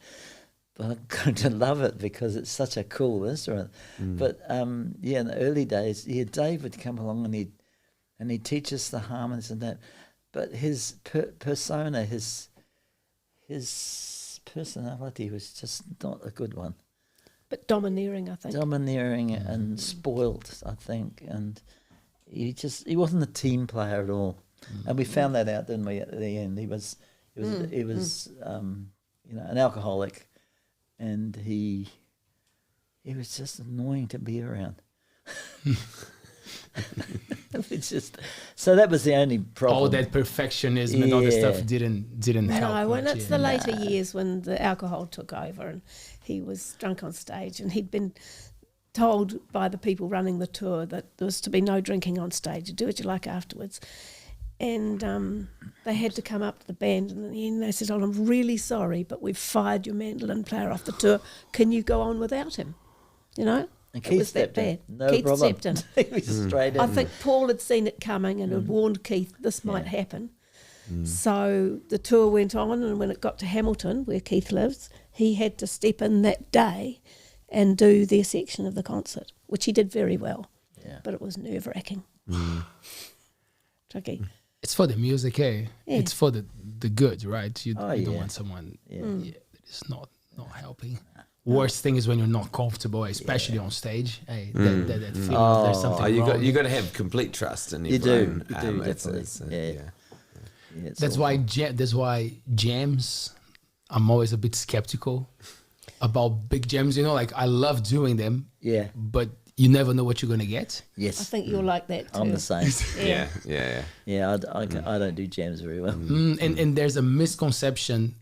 But I've come to love it because it's such a cool instrument. But in the early days, Dave would come along and he'd teach us the harmonies and that. But his persona, his personality was just not a good one. But domineering, I think. Domineering and spoilt, I think. And he wasn't a team player at all, and we found that out, didn't we? At the end, he was an alcoholic, and he was just annoying to be around. It's just, so that was the only problem. All that perfectionism and all that stuff didn't help. No, when much, it's the later years when the alcohol took over and he was drunk on stage, and he'd been told by the people running the tour that there was to be no drinking on stage. You do what you like afterwards. And they had to come up to the band, and in the end they said, "Oh, I'm really sorry, but we've fired your mandolin player off the tour. Can you go on without him?" You know? And it was that bad. No Keith problem. stepped in. He was straight in. I think Paul had seen it coming and had warned Keith this might happen. So the tour went on, and when it got to Hamilton, where Keith lives, he had to step in that day and do their section of the concert, which he did very well. Yeah. But it was nerve-wracking. Tricky. It's for the music, eh? Yeah. It's for the good, right? You don't want someone Yeah. that is not helping. Worst thing is when you're not comfortable, especially on stage. Hey, that feeling of there's something wrong. You got to have complete trust in your You do, phone. definitely. Yeah, That's why jams. I'm always a bit skeptical about big jams. You know, like I love doing them. Yeah. But you never know what you're gonna get. Yes. I think you're like that too. I'm the same. Yeah. I don't do jams very well. And there's a misconception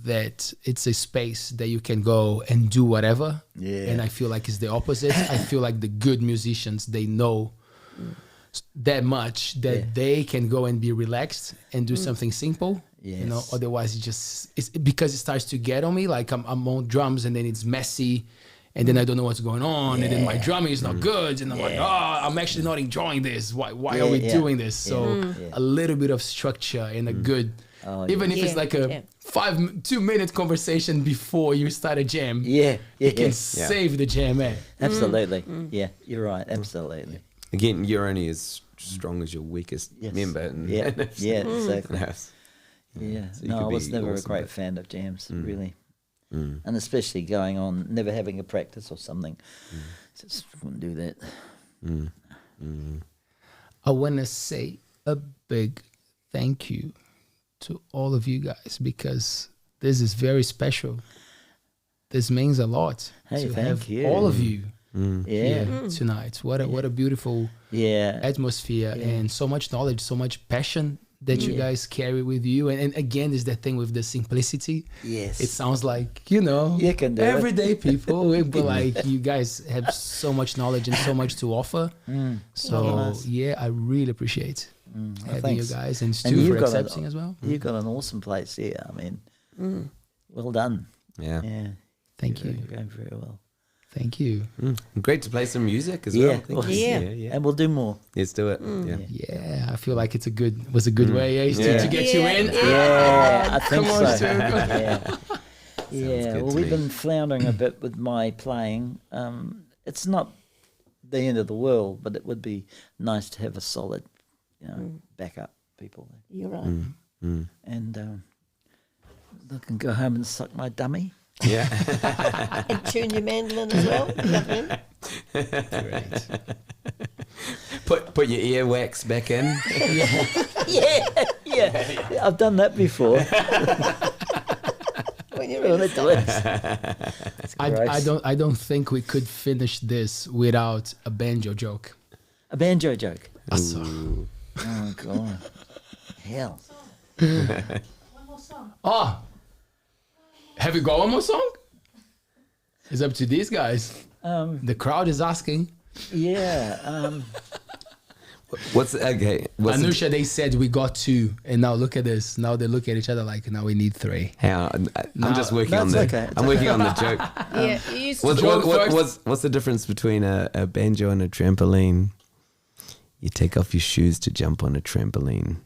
that it's a space that you can go and do whatever. Yeah. And I feel like it's the opposite. I feel like the good musicians, they know that much that they can go and be relaxed and do something simple. Yes. You know, otherwise it's because it starts to get on me. Like I'm on drums and then it's messy. And then I don't know what's going on, and then my drumming is not good, and I'm like, I'm actually not enjoying this. Why are we doing this? So a little bit of structure and a good, even if it's like a 2-minute conversation before you start a jam, it can save the jam, eh? Absolutely. Yeah, you're right. Absolutely. Again, you're only as strong as your weakest member. And Exactly. Yeah. So No, I was never awesome, a great but- fan of jams, really. And especially going on, never having a practice or something. Just wouldn't do that. I want to say a big thank you to all of you guys because this is very special. This means a lot Hey, to thank have you. all of you Yeah. here tonight. What a beautiful atmosphere and so much knowledge, so much passion that you guys carry with you. And again, is that thing with the simplicity. Yes. It sounds like, you know, You can do it. everyday people, but like you guys have so much knowledge and so much to offer. So nice. I really appreciate having thanks. you guys and And Stu you've for got accepting as well. You've got an awesome place here. I mean, well done. Yeah. Yeah. Thank you. You're going very well. Thank you. Great to play some music as Yeah. well. Thank you. Yeah. And we'll do more. Let's do it. Yeah. Yeah, I feel like it's was a good way Stu, to get you in. Yeah, I think Come on, so. Stu. Yeah, good well, to we've me. been floundering a bit with my playing. It's not the end of the world, but it would be nice to have a solid, backup people. You're right. And I can go home and suck my dummy. Yeah. And tune your mandolin as well. Great. Put your earwax back in. Yeah, I've done that before. When you're Well, in it works. I don't think we could finish this without a banjo joke. A banjo joke. Awesome. Oh, God. Hell. Oh, have you got one more song? It's up to these guys. The crowd is asking. Yeah. Anusha, they said we got 2, and now look at this. Now they look at each other like, now we need 3. I'm just working on That's the. okay. I'm working on the joke. Yeah, you used to What's the difference between a banjo and a trampoline? You take off your shoes to jump on a trampoline.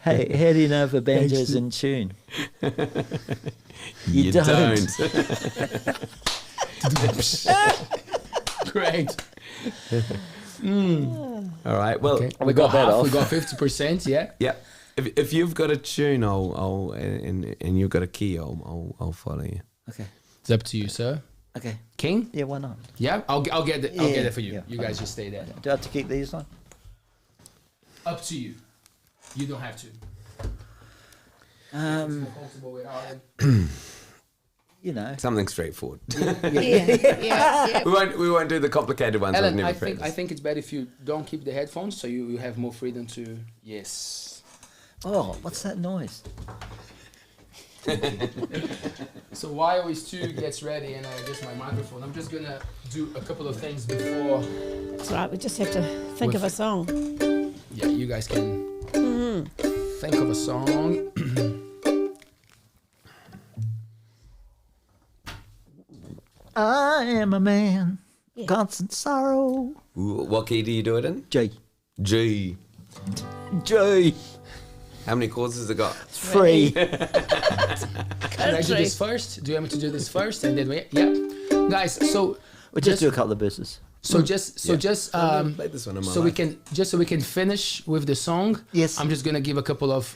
Hey, how do you know if a banjo's in tune? You don't. Great. All right. Well, Okay. We got that half. off. We got 50%. Yeah. yeah. If you've got a tune, and you've got a key, I'll follow you. Okay. It's up to you, sir. Okay. King? Yeah, why not? Yeah, I'll get it. I'll get it for you. Yeah. You guys just stay there. Do I have to keep these on? Up to you. You don't have to. Comfortable without it. You know. Something straightforward. Yeah. We won't do the complicated ones. Ellen, we've never I think practiced. it's better if you don't keep the headphones, so you have more freedom to. Yes. Oh, what's that noise? So while Stu gets ready and I adjust my microphone, I'm just gonna do a couple of things before. That's right. We just have to think of a song. Yeah, you guys can think of a song. I am a man, constant sorrow. Ooh, what key do you do it in? G. G. G. How many chords has it got? 3. Can I do this first? Do you want me to do this first and then we? Yeah, guys. So We'll just do a couple of verses. So just Play this one in my so life. we can finish with the song. Yes. I'm just gonna give a couple of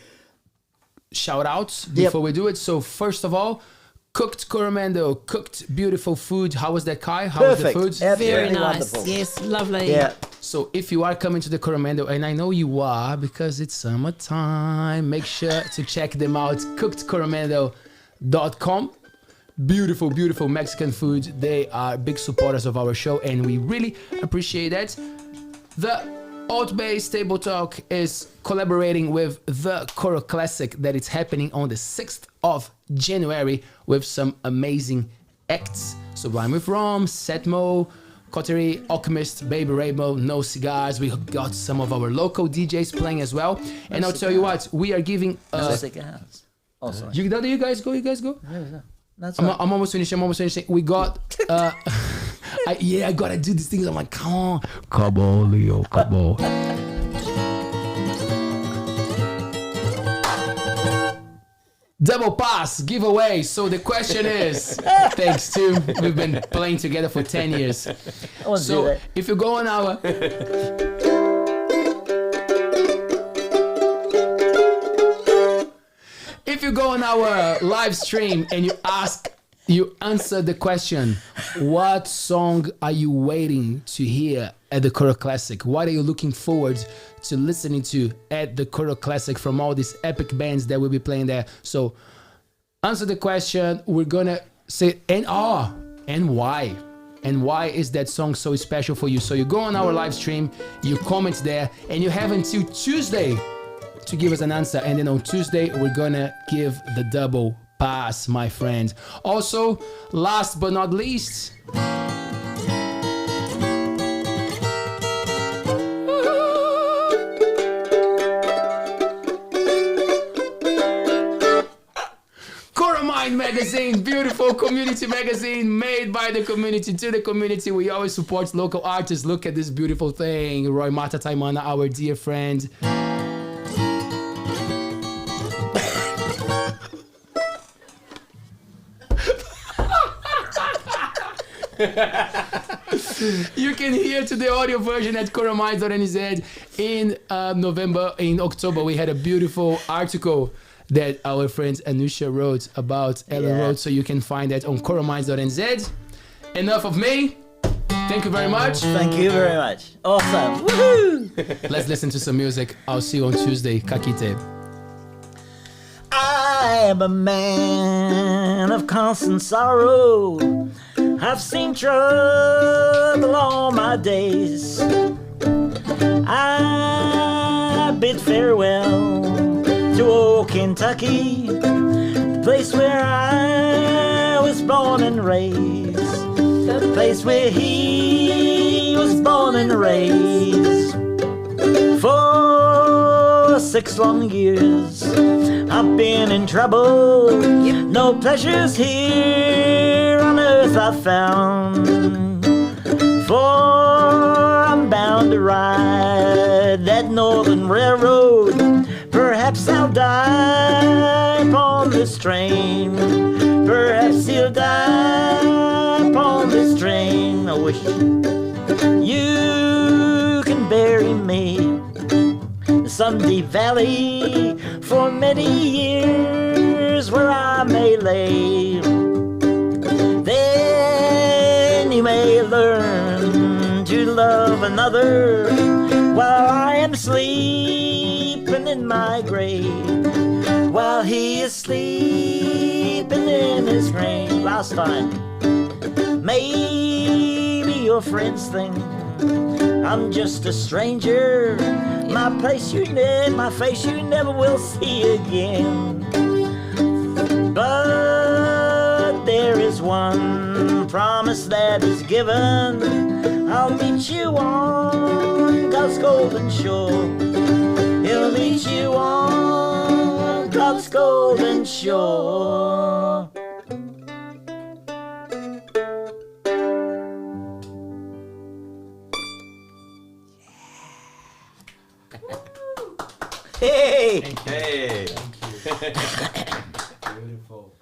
shout outs before we do it. So first of all, cooked Coromandel, cooked beautiful food. How was that, Kai? How Perfect. was the food? Very Absolutely nice. wonderful. Yes, lovely. Yeah. So if you are coming to the Coromandel, and I know you are because it's summertime, make sure to check them out. cookedcoromandel.com. Beautiful, beautiful Mexican food. They are big supporters of our show and we really appreciate that. The Altbays Table Talk is collaborating with the Coro Classic that is happening on the 6th of January with some amazing acts. Sublime with Rome, Setmo, Pottery, Alchemist, Baby Rainbow, No Cigars. We got some of our local DJs playing as well. And I'll tell you what, we are giving... Cigars. Oh, sorry. You guys go? That's I'm right. almost finishing. We got... I gotta do these things. I'm like, come on, Leo, come on. Double pass giveaway. So the question is, thanks to we've been playing together for 10 years. I want to do So that. if you go on our live stream and you answer the question, what song are you waiting to hear at the Coro Classic? What are you looking forward to listening to at the Coro Classic from all these epic bands that will be playing there? So answer the question. We're gonna say and why. And why is that song so special for you? So you go on our live stream, you comment there, and you have until Tuesday to give us an answer. And then on Tuesday, we're gonna give the double pass, my friend. Also, last but not least, Coromandel magazine, beautiful community magazine made by the community to the community. We always support local artists. Look at this beautiful thing. Roy Mata Taimana, our dear friend. You can hear to the audio version at coromandel.nz. In October, we had a beautiful article that our friend Anusha wrote about Ellen Rhodes, so you can find that on coromandel.nz. Enough of me. Thank you very much. Thank you very much. Awesome. Woohoo! Let's listen to some music. I'll see you on Tuesday. Kakite. I am a man of constant sorrow. I've seen trouble all my days. I bid farewell to old Kentucky, the place where I was born and raised, the place where he was born and raised. For 6 long years I've been in trouble. No pleasures here on earth I've found, for I'm bound to ride that northern railroad. Perhaps I'll die upon this train. Perhaps he'll die upon this train. I wish you can bury me in some deep valley for many years, where I may lay there another while I am sleeping in my grave, while he is sleeping in his grave. Last time. Maybe your friends think I'm just a stranger. My face you never will see again. But there is one promise that is given. I'll meet you on God's golden shore. He'll meet you on God's golden shore. Hey! Hey! Beautiful.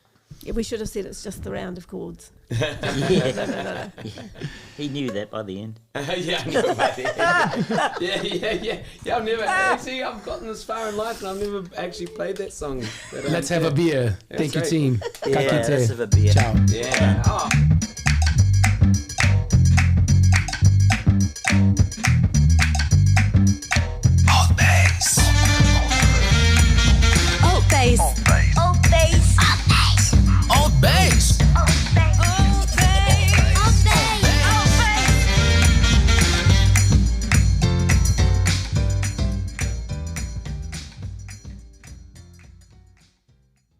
Yeah, we should have said it's just the round of chords. Yeah. He knew that by the end. Yeah, I know about it. Yeah, I've never actually, I've gotten this far in life and I've never actually played that song. Let's have a beer. Thank you, right. team. Yeah, let's have a beer. Ciao. Yeah. Oh.